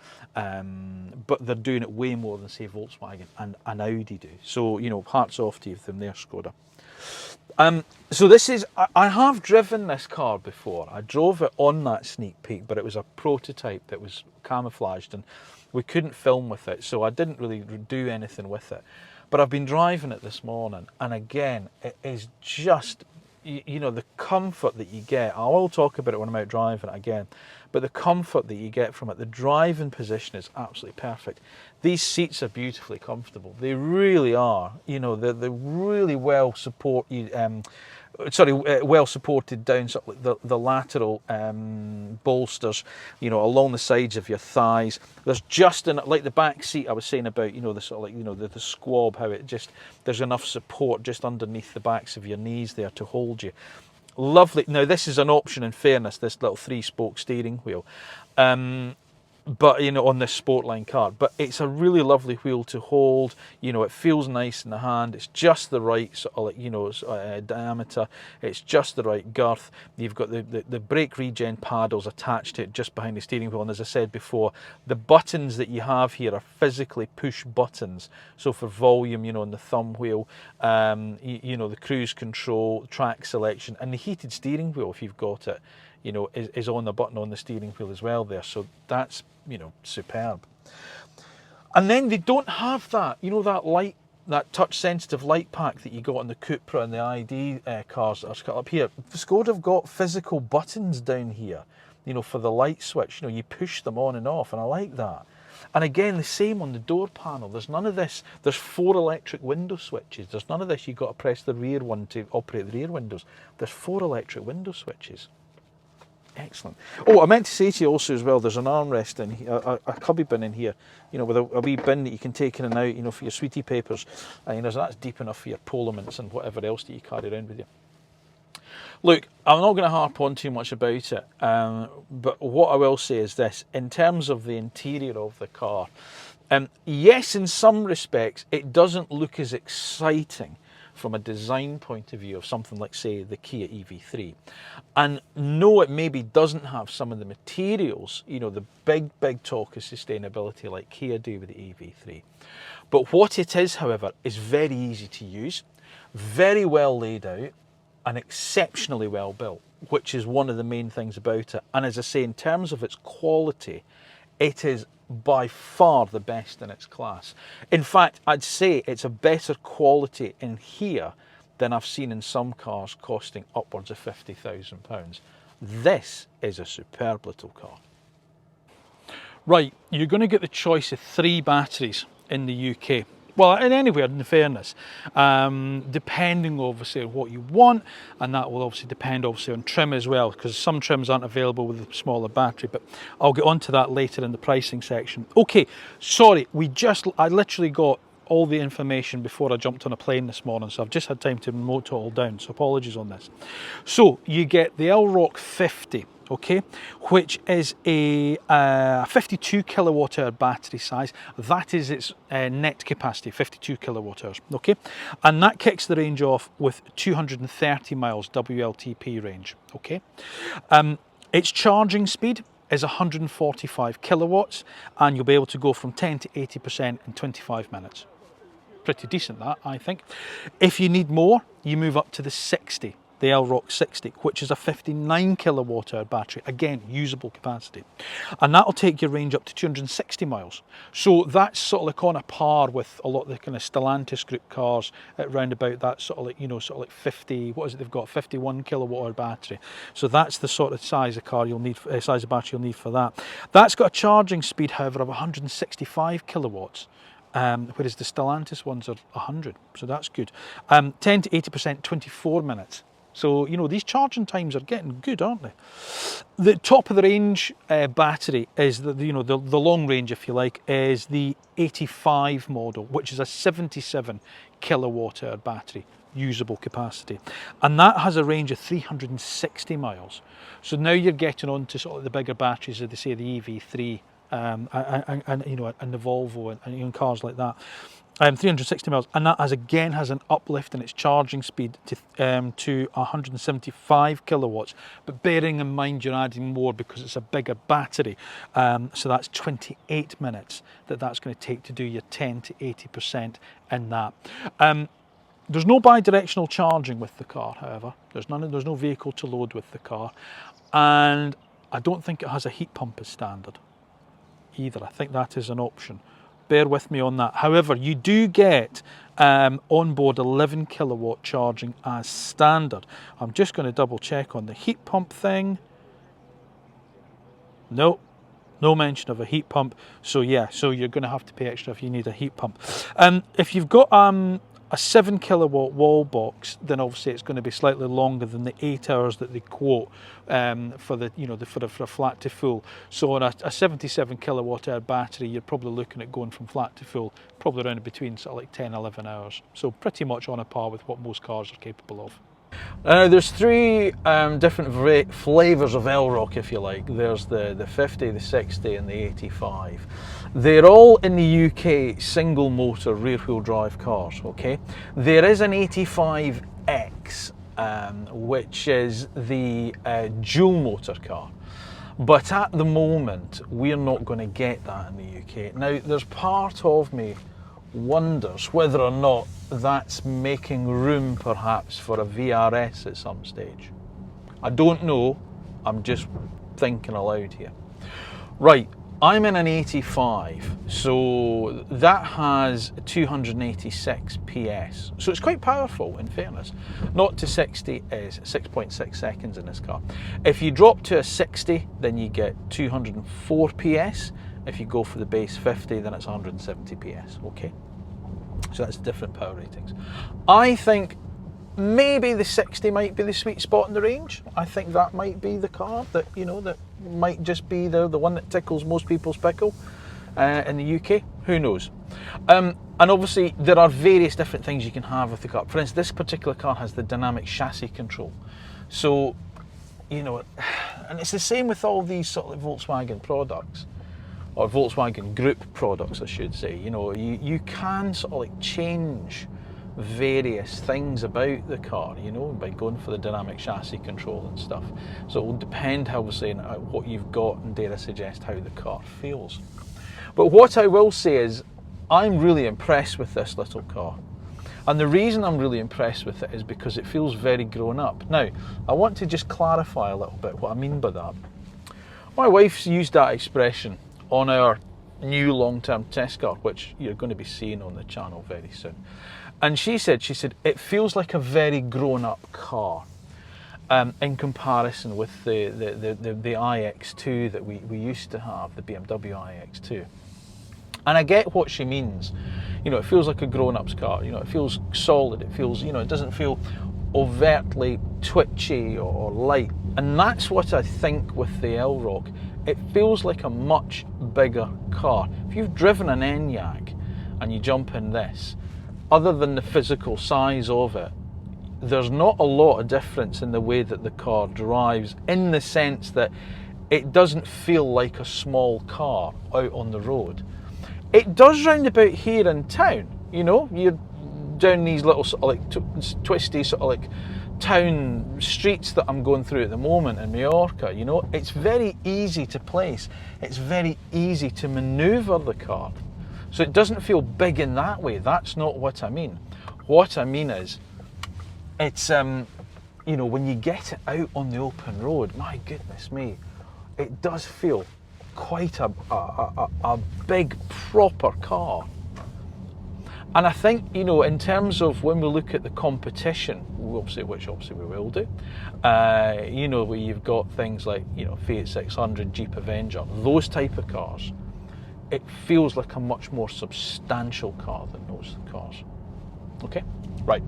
but they're doing it way more than say Volkswagen and Audi do. So you know, hats off to them there, Škoda. So this is, I have driven this car before. I drove it on that sneak peek, but it was a prototype that was camouflaged and we couldn't film with it, so I didn't really do anything with it. But I've been driving it this morning, and again, it is just, you know, the comfort that you get. I will talk about it when I'm out driving it again, but the comfort that you get from it, the driving position is absolutely perfect. These seats are beautifully comfortable. They really are. You know, they're really well supported. Well supported down sort of the lateral bolsters, you know, along the sides of your thighs. There's just enough, like the back seat I was saying about, you know, the sort of like, you know, the squab, how it just, there's enough support just underneath the backs of your knees there to hold you. Lovely. Now this is an option, in fairness, this little 3-spoke steering wheel. But you know, on this Sportline car, but it's a really lovely wheel to hold. You know, it feels nice in the hand. It's just the right sort of like, you know, diameter. It's just the right girth. You've got the brake regen paddles attached to it just behind the steering wheel. And as I said before, the buttons that you have here are physically push buttons. So for volume, you know, on the thumb wheel, you know, the cruise control, track selection, and the heated steering wheel, if you've got it, you know, is on the button on the steering wheel as well there. So that's, you know, superb. And then they don't have that, you know, that light, that touch sensitive light pack that you got on the Cupra and the ID cars that are cut up here. Škoda have got physical buttons down here, you know, for the light switch. You know, you push them on and off, and I like that. And again, the same on the door panel. There's none of this. There's 4 electric window switches. There's none of this. You've got to press the rear one to operate the rear windows. There's 4 electric window switches. Excellent. Oh, I meant to say to you also as well, there's an armrest in here, a cubby bin in here, you know, with a wee bin that you can take in and out, you know, for your sweetie papers. You know, so that's deep enough for your Polar-mints and whatever else that you carry around with you. Look, I'm not going to harp on too much about it, but what I will say is this, in terms of the interior of the car, yes, in some respects, it doesn't look as exciting from a design point of view of something like, say, the Kia EV3. And no, it maybe doesn't have some of the materials, you know, the big talk of sustainability like Kia do with the EV3. But what it is, however, is very easy to use, very well laid out, and exceptionally well built. which is one of the main things about it. And as I say, in terms of its quality, it is by far the best in its class. In fact, I'd say it's a better quality in here than I've seen in some cars costing upwards of £50,000. This is a superb little car. Right, you're going to get the choice of 3 batteries in the UK. Well, and anywhere, in fairness, depending obviously on what you want, and that will obviously depend obviously on trim as well, because some trims aren't available with a smaller battery, but I'll get onto that later in the pricing section. Okay, sorry, I literally got all the information before I jumped on a plane this morning, so I've just had time to note it all down, so apologies on this. So you get the Elroq 50, okay, which is a 52 kilowatt hour battery size. That is its net capacity, 52 kilowatt hours, okay, and that kicks the range off with 230 miles WLTP range, okay. Its charging speed is 145 kilowatts, and you'll be able to go from 10 to 80% in 25 minutes. Pretty decent, that, I think. If you need more, you move up to the 60, the Elroq 60, which is a 59 kilowatt hour battery, again, usable capacity. And that'll take your range up to 260 miles. So that's sort of like on a par with a lot of the kind of Stellantis group cars at round about that sort of like, you know, sort of like 50, what is it they've got, 51 kilowatt hour battery. So that's the sort of size of car you'll need, size of battery you'll need for that. That's got a charging speed, however, of 165 kilowatts. Whereas the Stellantis ones are 100, so that's good. 10 to 80%, 24 minutes. So, you know, these charging times are getting good, aren't they? The top of the range battery is, the long range, if you like, is the 85 model, which is a 77 kilowatt hour battery, usable capacity. And that has a range of 360 miles. So now you're getting on to sort of the bigger batteries, as they say, the EV3, and you know, and the Volvo and cars like that. 360 miles, and that again has an uplift in its charging speed to 175 kilowatts. But bearing in mind you're adding more because it's a bigger battery, so that's 28 minutes that's going to take to do your 10 to 80% in that. There's no bi-directional charging with the car, however. There's no vehicle to load with the car, and I don't think it has a heat pump as standard either. I think that is an option. Bear with me on that. However, you do get on board 11 kilowatt charging as standard. I'm just going to double check on the heat pump thing. No mention of a heat pump. So yeah, so you're going to have to pay extra if you need a heat pump. If you've got a 7 kilowatt wall box, then obviously it's going to be slightly longer than the 8 hours that they quote for a flat to full. So on a 77 kilowatt hour battery, you're probably looking at going from flat to full probably around between sort of like 10-11 hours. So pretty much on a par with what most cars are capable of. There's 3 different flavours of Elroq, if you like. There's the 50, the 60 and the 85. They're all in the UK single motor rear wheel drive cars, okay? There is an 85X, which is the dual motor car. But at the moment, we're not going to get that in the UK. Now, there's part of me wonders whether or not that's making room perhaps for a VRS at some stage. I don't know, I'm just thinking aloud here. Right, I'm in an 85, so that has 286 PS, so it's quite powerful in fairness. 0 to 60 is 6.6 seconds in this car. If you drop to a 60, then you get 204 PS. If you go for the base 50, then it's 170 PS, okay? So that's different power ratings. I think maybe the 60 might be the sweet spot in the range. I think that might be the car that, you know, that might just be the one that tickles most people's pickle in the UK. Who knows? And obviously there are various different things you can have with the car. For instance, this particular car has the dynamic chassis control. So, you know, and it's the same with all these sort of Volkswagen products, or Volkswagen Group products, I should say. You know, you can sort of like change various things about the car, you know, by going for the dynamic chassis control and stuff. So it will depend, obviously, on what you've got, and dare I suggest how the car feels. But what I will say is, I'm really impressed with this little car. And the reason I'm really impressed with it is because it feels very grown up. Now, I want to just clarify a little bit what I mean by that. My wife's used that expression on our new long-term test car, which you're going to be seeing on the channel very soon. And she said, it feels like a very grown-up car in comparison with the iX2 that we used to have, the BMW iX2. And I get what she means. You know, it feels like a grown-up's car. You know, it feels solid. It feels, you know, it doesn't feel overtly twitchy or light. And that's what I think with the Elroq. It feels like a much bigger car. If you've driven an Enyaq and you jump in this, other than the physical size of it, there's not a lot of difference in the way that the car drives, in the sense that it doesn't feel like a small car out on the road. It does round about here in town, you know, you're down these little sort of like twisty sort of like town streets that I'm going through at the moment in Mallorca, you know, it's very easy to place, it's very easy to manoeuvre the car. So it doesn't feel big in that way, that's not what I mean. What I mean is, it's, you know, when you get it out on the open road, my goodness me, it does feel quite a big proper car. And I think, you know, in terms of when we look at the competition, which obviously we will do, you know, where you've got things like, you know, Fiat 600, Jeep Avenger, those type of cars, it feels like a much more substantial car than those cars. Okay, right.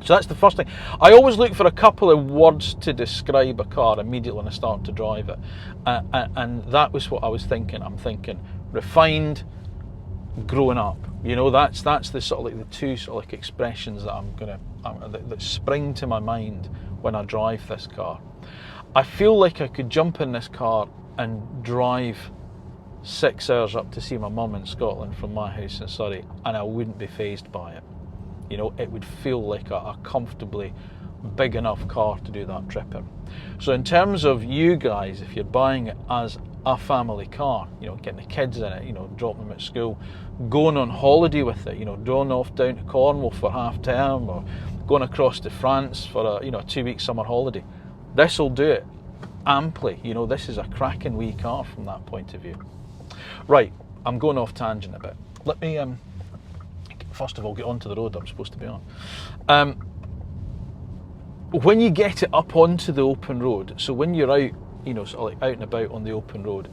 So that's the first thing. I always look for a couple of words to describe a car immediately when I start to drive it. And that was what I was thinking. I'm thinking refined, grown up. You know, that's the sort of like the two sort of like expressions that that spring to my mind when I drive this car. I feel like I could jump in this car and drive 6 hours up to see my mum in Scotland from my house in Surrey, and I wouldn't be fazed by it. You know, it would feel like a comfortably big enough car to do that trip in. So in terms of you guys, if you're buying it as a family car, you know, getting the kids in it, you know, dropping them at school, going on holiday with it, you know, going off down to Cornwall for half term, or going across to France for a, you know, 2-week summer holiday, this will do it amply. You know, this is a cracking wee car from that point of view. Right, I'm going off tangent a bit. Let me first of all get onto the road I'm supposed to be on. When you get it up onto the open road, so when you're out, you know, sort of like out and about on the open road,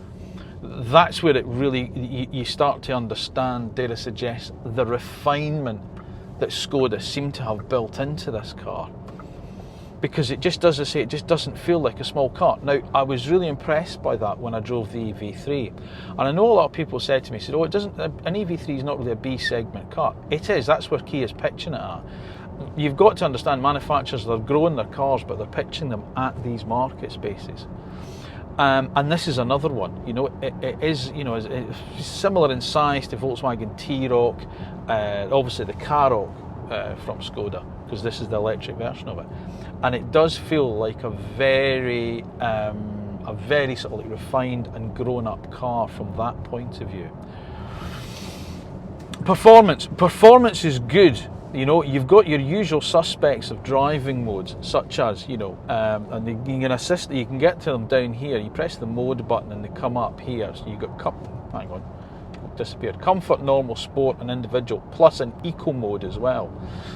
that's where it really, you start to understand, dare I suggest, the refinement that Škoda seem to have built into this car. Because it just does, as I say, it just doesn't feel like a small car. Now, I was really impressed by that when I drove the EV3. And I know a lot of people said to me, oh, it doesn't, an EV3 is not really a B segment car. It is, that's where Kia's pitching it at. You've got to understand, manufacturers, they're growing their cars, but they're pitching them at these market spaces. And this is another one, you know, it is, you know, it's similar in size to Volkswagen T-Roc, obviously the Karoq from Škoda, because this is the electric version of it. And it does feel like a very sort of like refined and grown up car from that point of view. Performance is good. You know, you've got your usual suspects of driving modes, such as, you know, and you can assist, you can get to them down here. You press the mode button and they come up here. So you've got disappeared. Comfort, normal, sport and individual, plus an eco mode as well.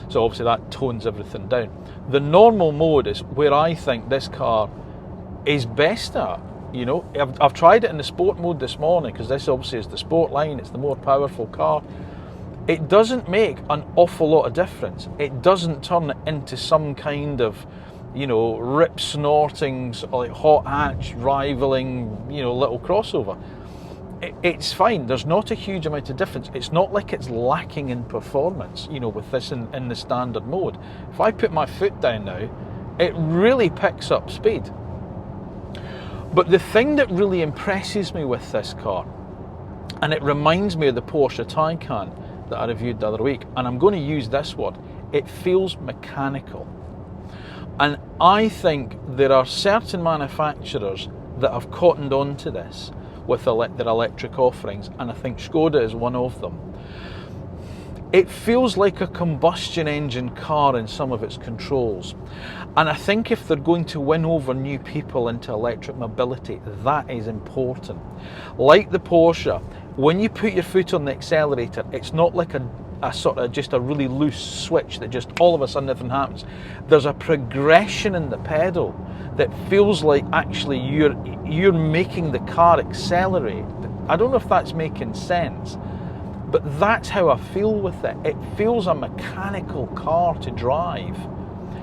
So obviously that tones everything down. The normal mode is where I think this car is best at. You know, I've tried it in the sport mode this morning, because this obviously is the sport line, it's the more powerful car. It doesn't make an awful lot of difference. It doesn't turn it into some kind of, you know, rip snorting, like hot hatch rivaling, you know, little crossover. It's fine. There's not a huge amount of difference. It's not like it's lacking in performance, you know, with this in the standard mode. If I put my foot down now, it really picks up speed. But the thing that really impresses me with this car, and it reminds me of the Porsche Taycan that I reviewed the other week, and I'm going to use this word, it feels mechanical. And I think there are certain manufacturers that have cottoned on to this with their electric offerings, and I think Škoda is one of them. It feels like a combustion engine car in some of its controls. And I think if they're going to win over new people into electric mobility, that is important. Like the Porsche, when you put your foot on the accelerator, it's not like a sort of just a really loose switch that just all of a sudden nothing happens. There's a progression in the pedal that feels like actually you're making the car accelerate. I don't know if that's making sense, but that's how I feel with it. It feels a mechanical car to drive.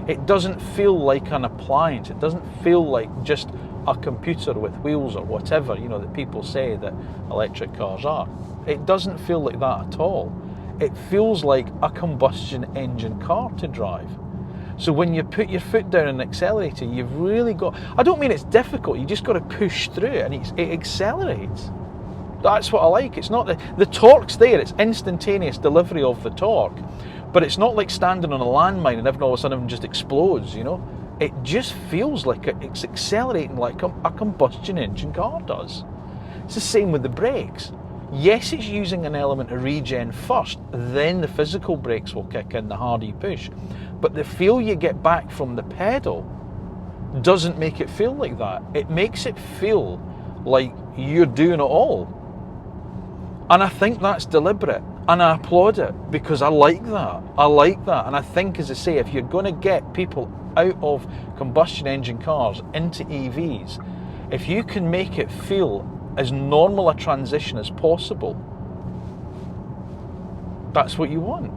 It doesn't feel like an appliance. It doesn't feel like just a computer with wheels or whatever, you know, that people say that electric cars are. It doesn't feel like that at all. It feels like a combustion engine car to drive. So when you put your foot down on an accelerator, you've really got, I don't mean it's difficult, you just got to push through it and it accelerates. That's what I like. It's not the torque's there, it's instantaneous delivery of the torque, but it's not like standing on a landmine and everything all of a sudden just explodes, you know. It just feels like it's accelerating like a combustion engine car does. It's the same with the brakes. Yes, it's using an element of regen first, then the physical brakes will kick in the harder you push. But the feel you get back from the pedal doesn't make it feel like that. It makes it feel like you're doing it all. And I think that's deliberate, and I applaud it because I like that. I like that, and I think, as I say, if you're going to get people out of combustion engine cars into EVs, if you can make it feel as normal a transition as possible, that's what you want.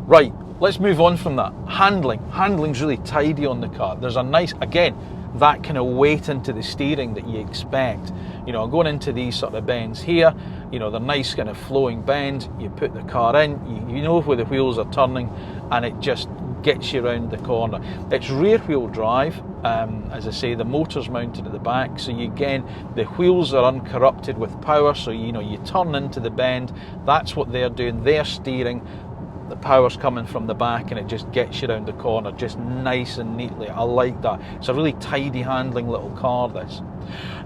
Right, let's move on from that. Handling's really tidy on the car. There's a nice, again, that kind of weight into the steering that you expect. You know, going into these sort of bends here, you know, they're nice kind of flowing bends. You put the car in, you know where the wheels are turning, and it just gets you around the corner. It's rear wheel drive, as I say, the motor's mounted at the back, so the wheels are uncorrupted with power, so you know, you turn into the bend, that's what they're doing, they're steering, the power's coming from the back, and it just gets you around the corner just nice and neatly. I like that. It's a really tidy handling little car, this.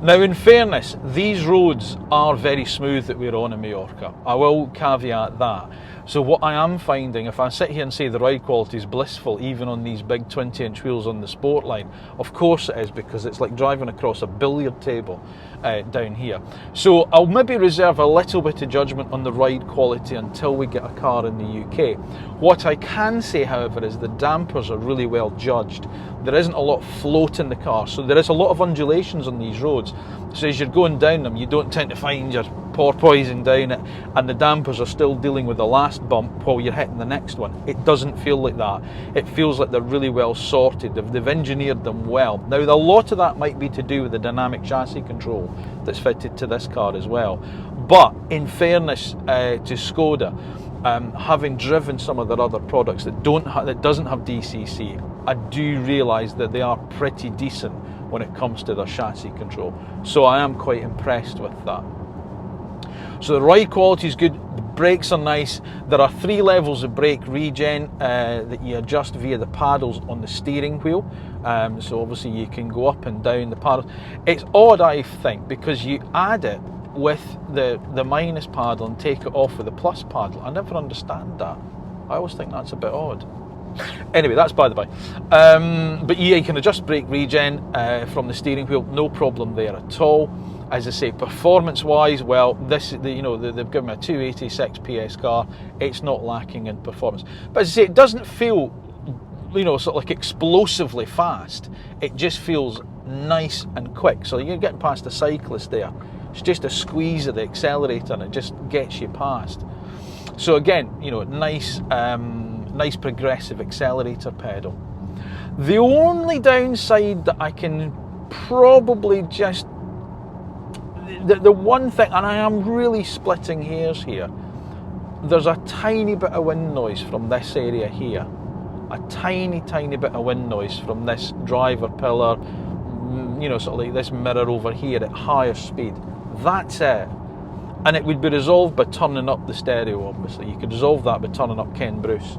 Now, in fairness, these roads are very smooth that we're on in Mallorca. I will caveat that. So what I am finding, if I sit here and say the ride quality is blissful, even on these big 20-inch wheels on the Sportline, of course it is, because it's like driving across a billiard table down here. So I'll maybe reserve a little bit of judgment on the ride quality until we get a car in the UK. What I can say, however, is the dampers are really well judged. There isn't a lot of float in the car, so there is a lot of undulations on these roads. So as you're going down them, you don't tend to find your porpoising down it, and the dampers are still dealing with the last bump while you're hitting the next one. It doesn't feel like that. It feels like they're really well sorted. They've engineered them well. Now, a lot of that might be to do with the dynamic chassis control that's fitted to this car as well. But in fairness to Škoda, having driven some of their other products that doesn't have DCC, I do realise that they are pretty decent when it comes to their chassis control. So I am quite impressed with that. So the ride quality is good, the brakes are nice. There are 3 levels of brake regen that you adjust via the paddles on the steering wheel. So obviously you can go up and down the paddles. It's odd, I think, because you add it with the minus paddle and take it off with the plus paddle. I never understand that. I always think that's a bit odd. Anyway, that's by the by. But yeah, you can adjust brake regen from the steering wheel, no problem there at all. As I say, performance-wise, well, they've given me a 286 PS car. It's not lacking in performance. But as I say, it doesn't feel, you know, sort of like explosively fast. It just feels nice and quick. So you're getting past a cyclist there. It's just a squeeze of the accelerator and it just gets you past. So again, you know, nice progressive accelerator pedal. The only downside that I can probably just, the one thing, and I am really splitting hairs here, there's a tiny bit of wind noise from this area here. A tiny bit of wind noise from this driver pillar, you know, sort of like this mirror over here at higher speed. That's it. And it would be resolved by turning up the stereo, obviously. You could resolve that by turning up Ken Bruce.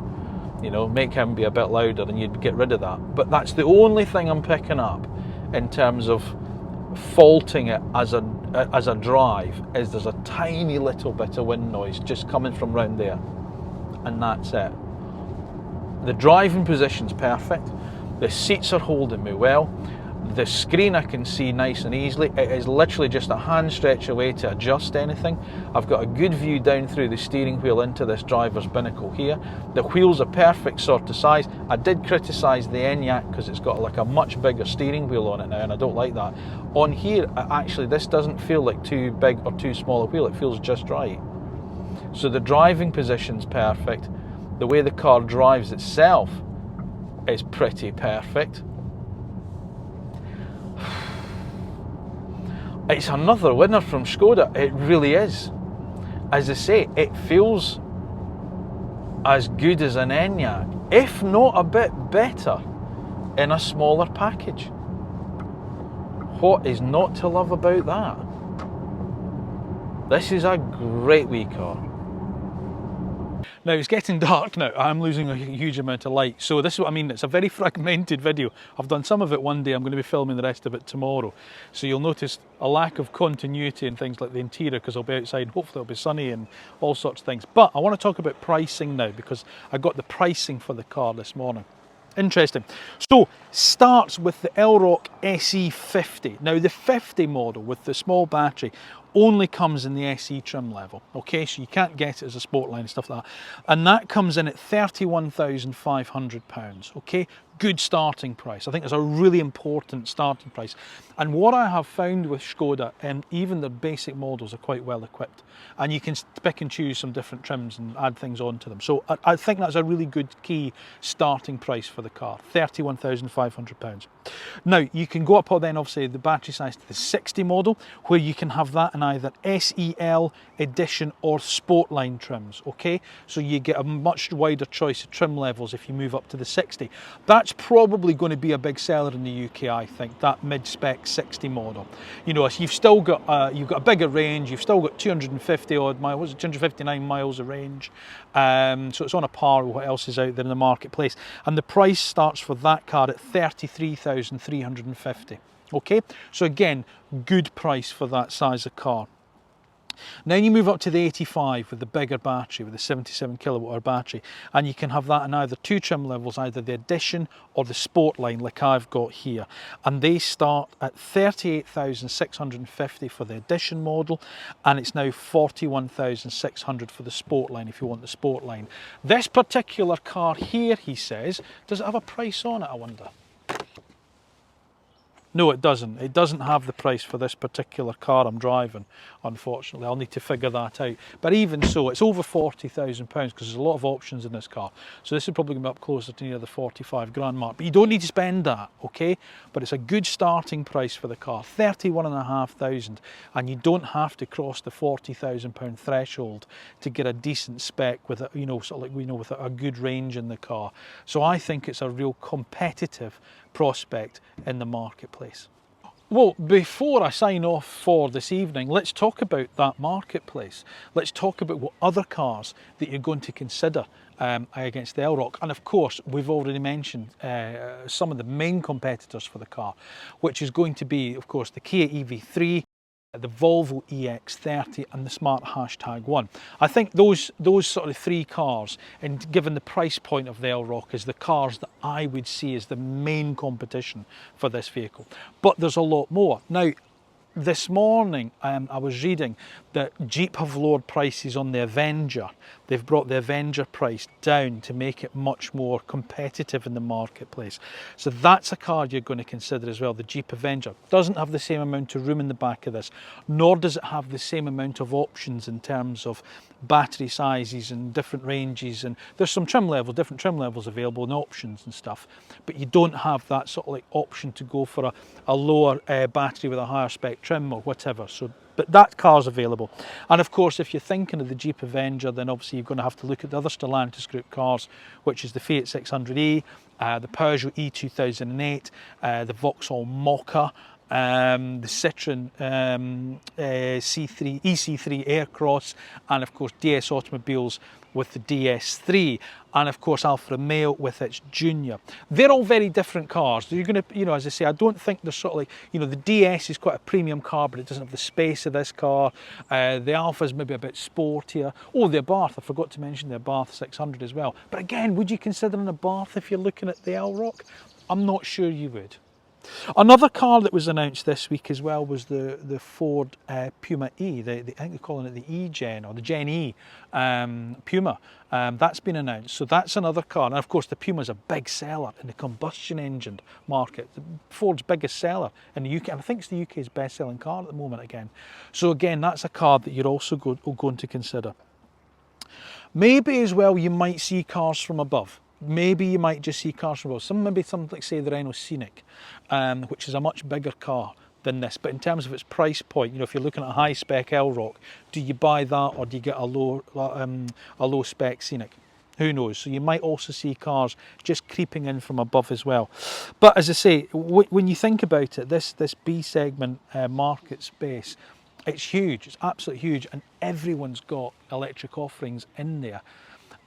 You know, make him be a bit louder and you'd get rid of that. But that's the only thing I'm picking up in terms of faulting it as a drive is there's a tiny little bit of wind noise just coming from round there, and that's it. The driving position's perfect, the seats are holding me well, the screen I can see nice and easily. It is literally just a hand stretch away to adjust anything. I've got a good view down through the steering wheel into this driver's binnacle here. The wheels are perfect sort of size. I did criticise the Enyaq because it's got like a much bigger steering wheel on it now, and I don't like that. On here, actually, this doesn't feel like too big or too small a wheel. It feels just right. So the driving position's perfect. The way the car drives itself is pretty perfect. It's another winner from Škoda, it really is. As I say, it feels as good as an Enyaq, if not a bit better, in a smaller package. What is not to love about that? This is a great wee car. Now it's getting dark now, I'm losing a huge amount of light, so this is what I mean, it's a very fragmented video. I've done some of it one day, I'm going to be filming the rest of it tomorrow. So you'll notice a lack of continuity in things like the interior because I'll be outside, hopefully it'll be sunny and all sorts of things. But I want to talk about pricing now because I got the pricing for the car this morning. Interesting. So, starts with the Elroq SE50. Now the 50 model with the small battery only comes in the SE trim level, okay, so you can't get it as a Sportline and stuff like that, and that comes in at £31,500, okay, good starting price. I think it's a really important starting price, and what I have found with Škoda, and even the basic models are quite well equipped, and you can pick and choose some different trims and add things onto them, so I think that's a really good key starting price for the car, £31,500. Now you can go up then obviously the battery size to the 60 model, where you can have that in either SEL, Edition or Sportline trims, okay, so you get a much wider choice of trim levels if you move up to the 60. That's probably going to be a big seller in the UK, I think, that mid-spec 60 model. You know, you've still got a bigger range, you've still got 250 odd miles, was it 259 miles of range, so it's on a par with what else is out there in the marketplace, and the price starts for that car at 33,350. Okay, so again, good price for that size of car. Now you move up to the 85 with the bigger battery, with the 77 kilowatt hour battery, and you can have that in either two trim levels, either the Edition or the Sportline like I've got here, and they start at 38,650 for the Edition model, and it's now 41,600 for the Sportline if you want the Sportline. This particular car here, he says, does it have a price on it, I wonder? No, it doesn't. It doesn't have the price for this particular car I'm driving, unfortunately. I'll need to figure that out. But even so, it's over £40,000 because there's a lot of options in this car. So this is probably going to be up closer to near the 45 grand mark. But you don't need to spend that, okay? But it's a good starting price for the car, 31,500, and you don't have to cross the £40,000 threshold to get a decent spec with a, you know, sort of like we know, with a good range in the car. So I think it's a real competitive prospect in the marketplace. Well, before I sign off for this evening, let's talk about that marketplace. Let's talk about what other cars that you're going to consider against the Elroq. And of course, we've already mentioned some of the main competitors for the car, which is going to be, of course, the Kia EV3, the Volvo EX30 and the Smart #1. I think those sort of three cars, and given the price point of the Elroq, is the cars that I would see as the main competition for this vehicle. But there's a lot more. Now, this morning I was reading that Jeep have lowered prices on the Avenger. They've brought the Avenger price down to make it much more competitive in the marketplace. So that's a car you're going to consider as well. The Jeep Avenger doesn't have the same amount of room in the back of this, nor does it have the same amount of options in terms of battery sizes and different ranges, and there's some trim levels, different trim levels available and options and stuff, but you don't have that sort of like option to go for a lower battery with a higher spec trim or whatever. So but that car's available. And of course, if you're thinking of the Jeep Avenger, then obviously you're going to have to look at the other Stellantis group cars, which is the Fiat 600e, the Peugeot E2008, the Vauxhall Mokka, the Citroen EC3 Aircross, and of course DS Automobiles with the DS3, and of course Alfa Romeo with its Junior. They're all very different cars. You're going to, as I say, I don't think they're sort of like, the DS is quite a premium car, but it doesn't have the space of this car. The Alfa is maybe a bit sportier. Oh, the Abarth, I forgot to mention the Abarth 600 as well. But again, would you consider an Abarth if you're looking at the Elroq? I'm not sure you would. Another car that was announced this week as well was the Ford Puma E. I think they're calling it the E-Gen or the Gen E Puma. That's been announced. So that's another car. And of course the Puma is a big seller in the combustion engine market. Ford's biggest seller in the UK. And I think it's the UK's best selling car at the moment again. So again, that's a car that you're also going to consider. Maybe as well you might see cars from above. Maybe you might just see cars from above. Maybe something like, say, the Renault Scenic, which is a much bigger car than this. But in terms of its price point, if you're looking at a high-spec Elroq, do you buy that or do you get a low-spec Scenic? Who knows? So you might also see cars just creeping in from above as well. But as I say, when you think about it, this B segment market space, it's huge. It's absolutely huge, and everyone's got electric offerings in there.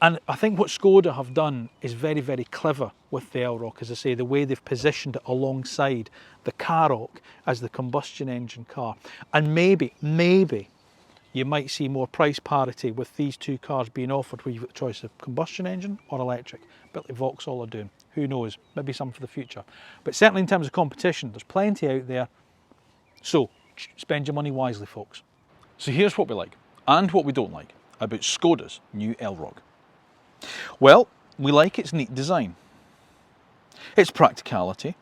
And I think what Škoda have done is very, very clever with the Elroq, as I say, the way they've positioned it alongside the Karoq as the combustion engine car. And maybe you might see more price parity with these two cars being offered, where you've got the choice of combustion engine or electric, a bit like Vauxhall are doing. Who knows, maybe some for the future. But certainly in terms of competition, there's plenty out there. So spend your money wisely, folks. So here's what we like and what we don't like about Škoda's new Elroq. Well, we like its neat design, its practicality,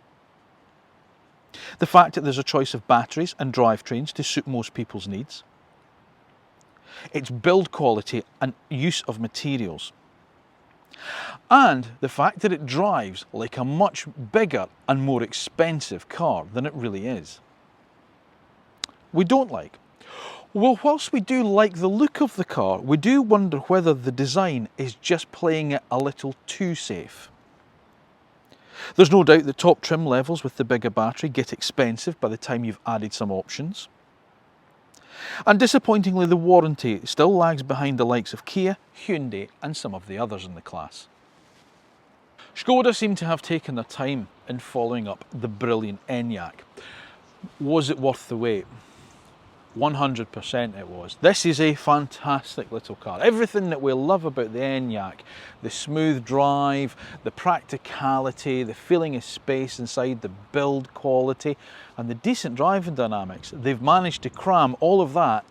the fact that there's a choice of batteries and drivetrains to suit most people's needs, its build quality and use of materials, and the fact that it drives like a much bigger and more expensive car than it really is. We don't like. Well, whilst we do like the look of the car, we do wonder whether the design is just playing it a little too safe. There's no doubt the top trim levels with the bigger battery get expensive by the time you've added some options. And disappointingly, the warranty still lags behind the likes of Kia, Hyundai and some of the others in the class. Škoda seem to have taken their time in following up the brilliant Enyaq. Was it worth the wait? 100% it was. This is a fantastic little car. Everything that we love about the Enyaq, the smooth drive, the practicality, the feeling of space inside, the build quality and the decent driving dynamics, they've managed to cram all of that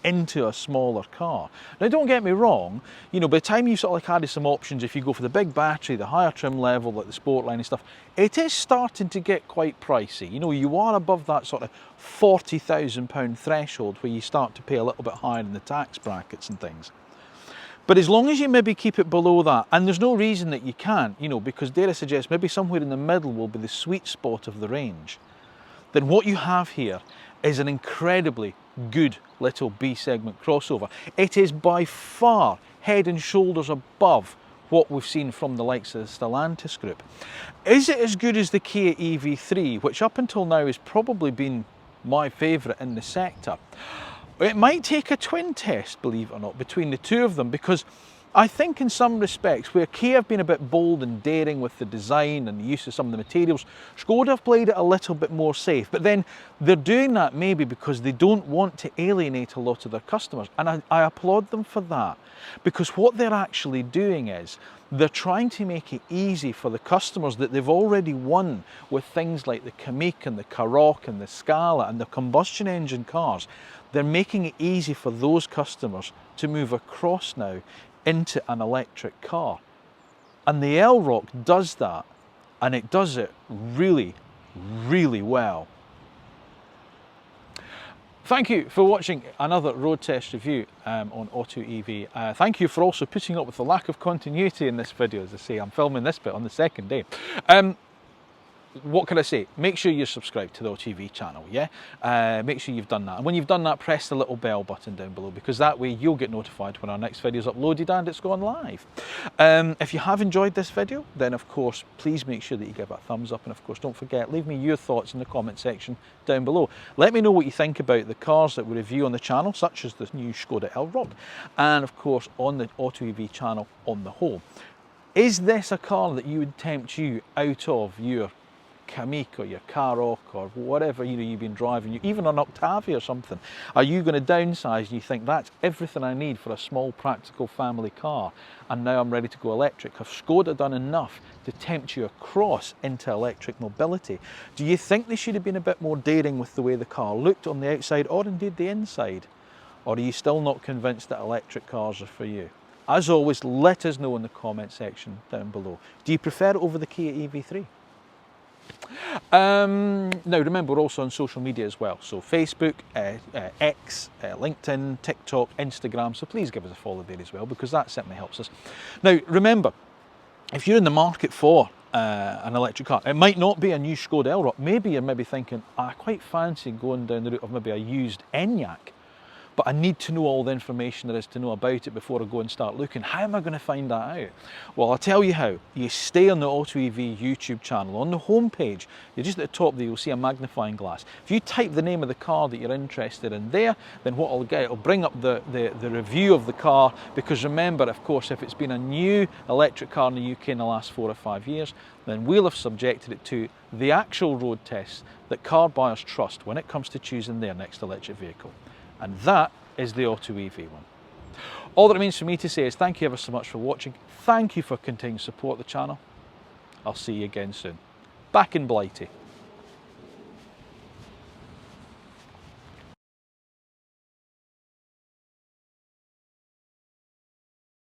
into a smaller car. Now don't get me wrong, by the time you've sort of like added some options, if you go for the big battery, the higher trim level, like the sport line and stuff, it is starting to get quite pricey. You are above that sort of £40,000 threshold where you start to pay a little bit higher in the tax brackets and things. But as long as you maybe keep it below that, and there's no reason that you can't, because dare I suggest maybe somewhere in the middle will be the sweet spot of the range, then what you have here is an incredibly good little B segment crossover. It is by far head and shoulders above what we've seen from the likes of the Stellantis group. Is it as good as the Kia EV3, which up until now has probably been my favourite in the sector? It might take a twin test, believe it or not, between the two of them, because I think in some respects, where Kia have been a bit bold and daring with the design and the use of some of the materials, Škoda have played it a little bit more safe. But then they're doing that maybe because they don't want to alienate a lot of their customers. And I applaud them for that, because what they're actually doing is they're trying to make it easy for the customers that they've already won with things like the Kamiq and the Karoq and the Scala and the combustion engine cars. They're making it easy for those customers to move across now into an electric car. And the Elroq does that, and it does it really, really well. Thank you for watching another road test review on AutoEV. Thank you for also putting up with the lack of continuity in this video. As I say, I'm filming this bit on the second day. what can I say? Make sure you're subscribed to the AutoEV channel, yeah? Make sure you've done that. And when you've done that, press the little bell button down below, because that way you'll get notified when our next video is uploaded and it's gone live. If you have enjoyed this video, then of course, please make sure that you give it a thumbs up. And of course, don't forget, leave me your thoughts in the comment section down below. Let me know what you think about the cars that we review on the channel, such as the new Škoda Elroq, and of course, on the AutoEV channel on the whole. Is this a car that you would tempt you out of your Kamiq or your Karoq or whatever you've been driving, even an Octavia or something? Are you going to downsize and you think that's everything I need for a small practical family car and now I'm ready to go electric? Have Škoda done enough to tempt you across into electric mobility? Do you think they should have been a bit more daring with the way the car looked on the outside or indeed the inside? Or are you still not convinced that electric cars are for you? As always, let us know in the comment section down below. Do you prefer it over the Kia EV3? Now remember, we're also on social media as well, so Facebook, X, LinkedIn, TikTok, Instagram, so please give us a follow there as well, because that certainly helps us. Now remember, if you're in the market for an electric car, it might not be a new Škoda Elroq. Maybe you're thinking, I quite fancy going down the route of maybe a used Enyaq, but I need to know all the information there is to know about it before I go and start looking. How am I going to find that out? Well, I'll tell you how. You stay on the AutoEV YouTube channel. On the homepage, you're just at the top there, you'll see a magnifying glass. If you type the name of the car that you're interested in there, then what I'll get, it'll bring up the review of the car, because remember, of course, if it's been a new electric car in the UK in the last 4 or 5 years, then we'll have subjected it to the actual road tests that car buyers trust when it comes to choosing their next electric vehicle. And that is the AutoEV one. All that remains for me to say is thank you ever so much for watching. Thank you for continuing to support the channel. I'll see you again soon. Back in Blighty.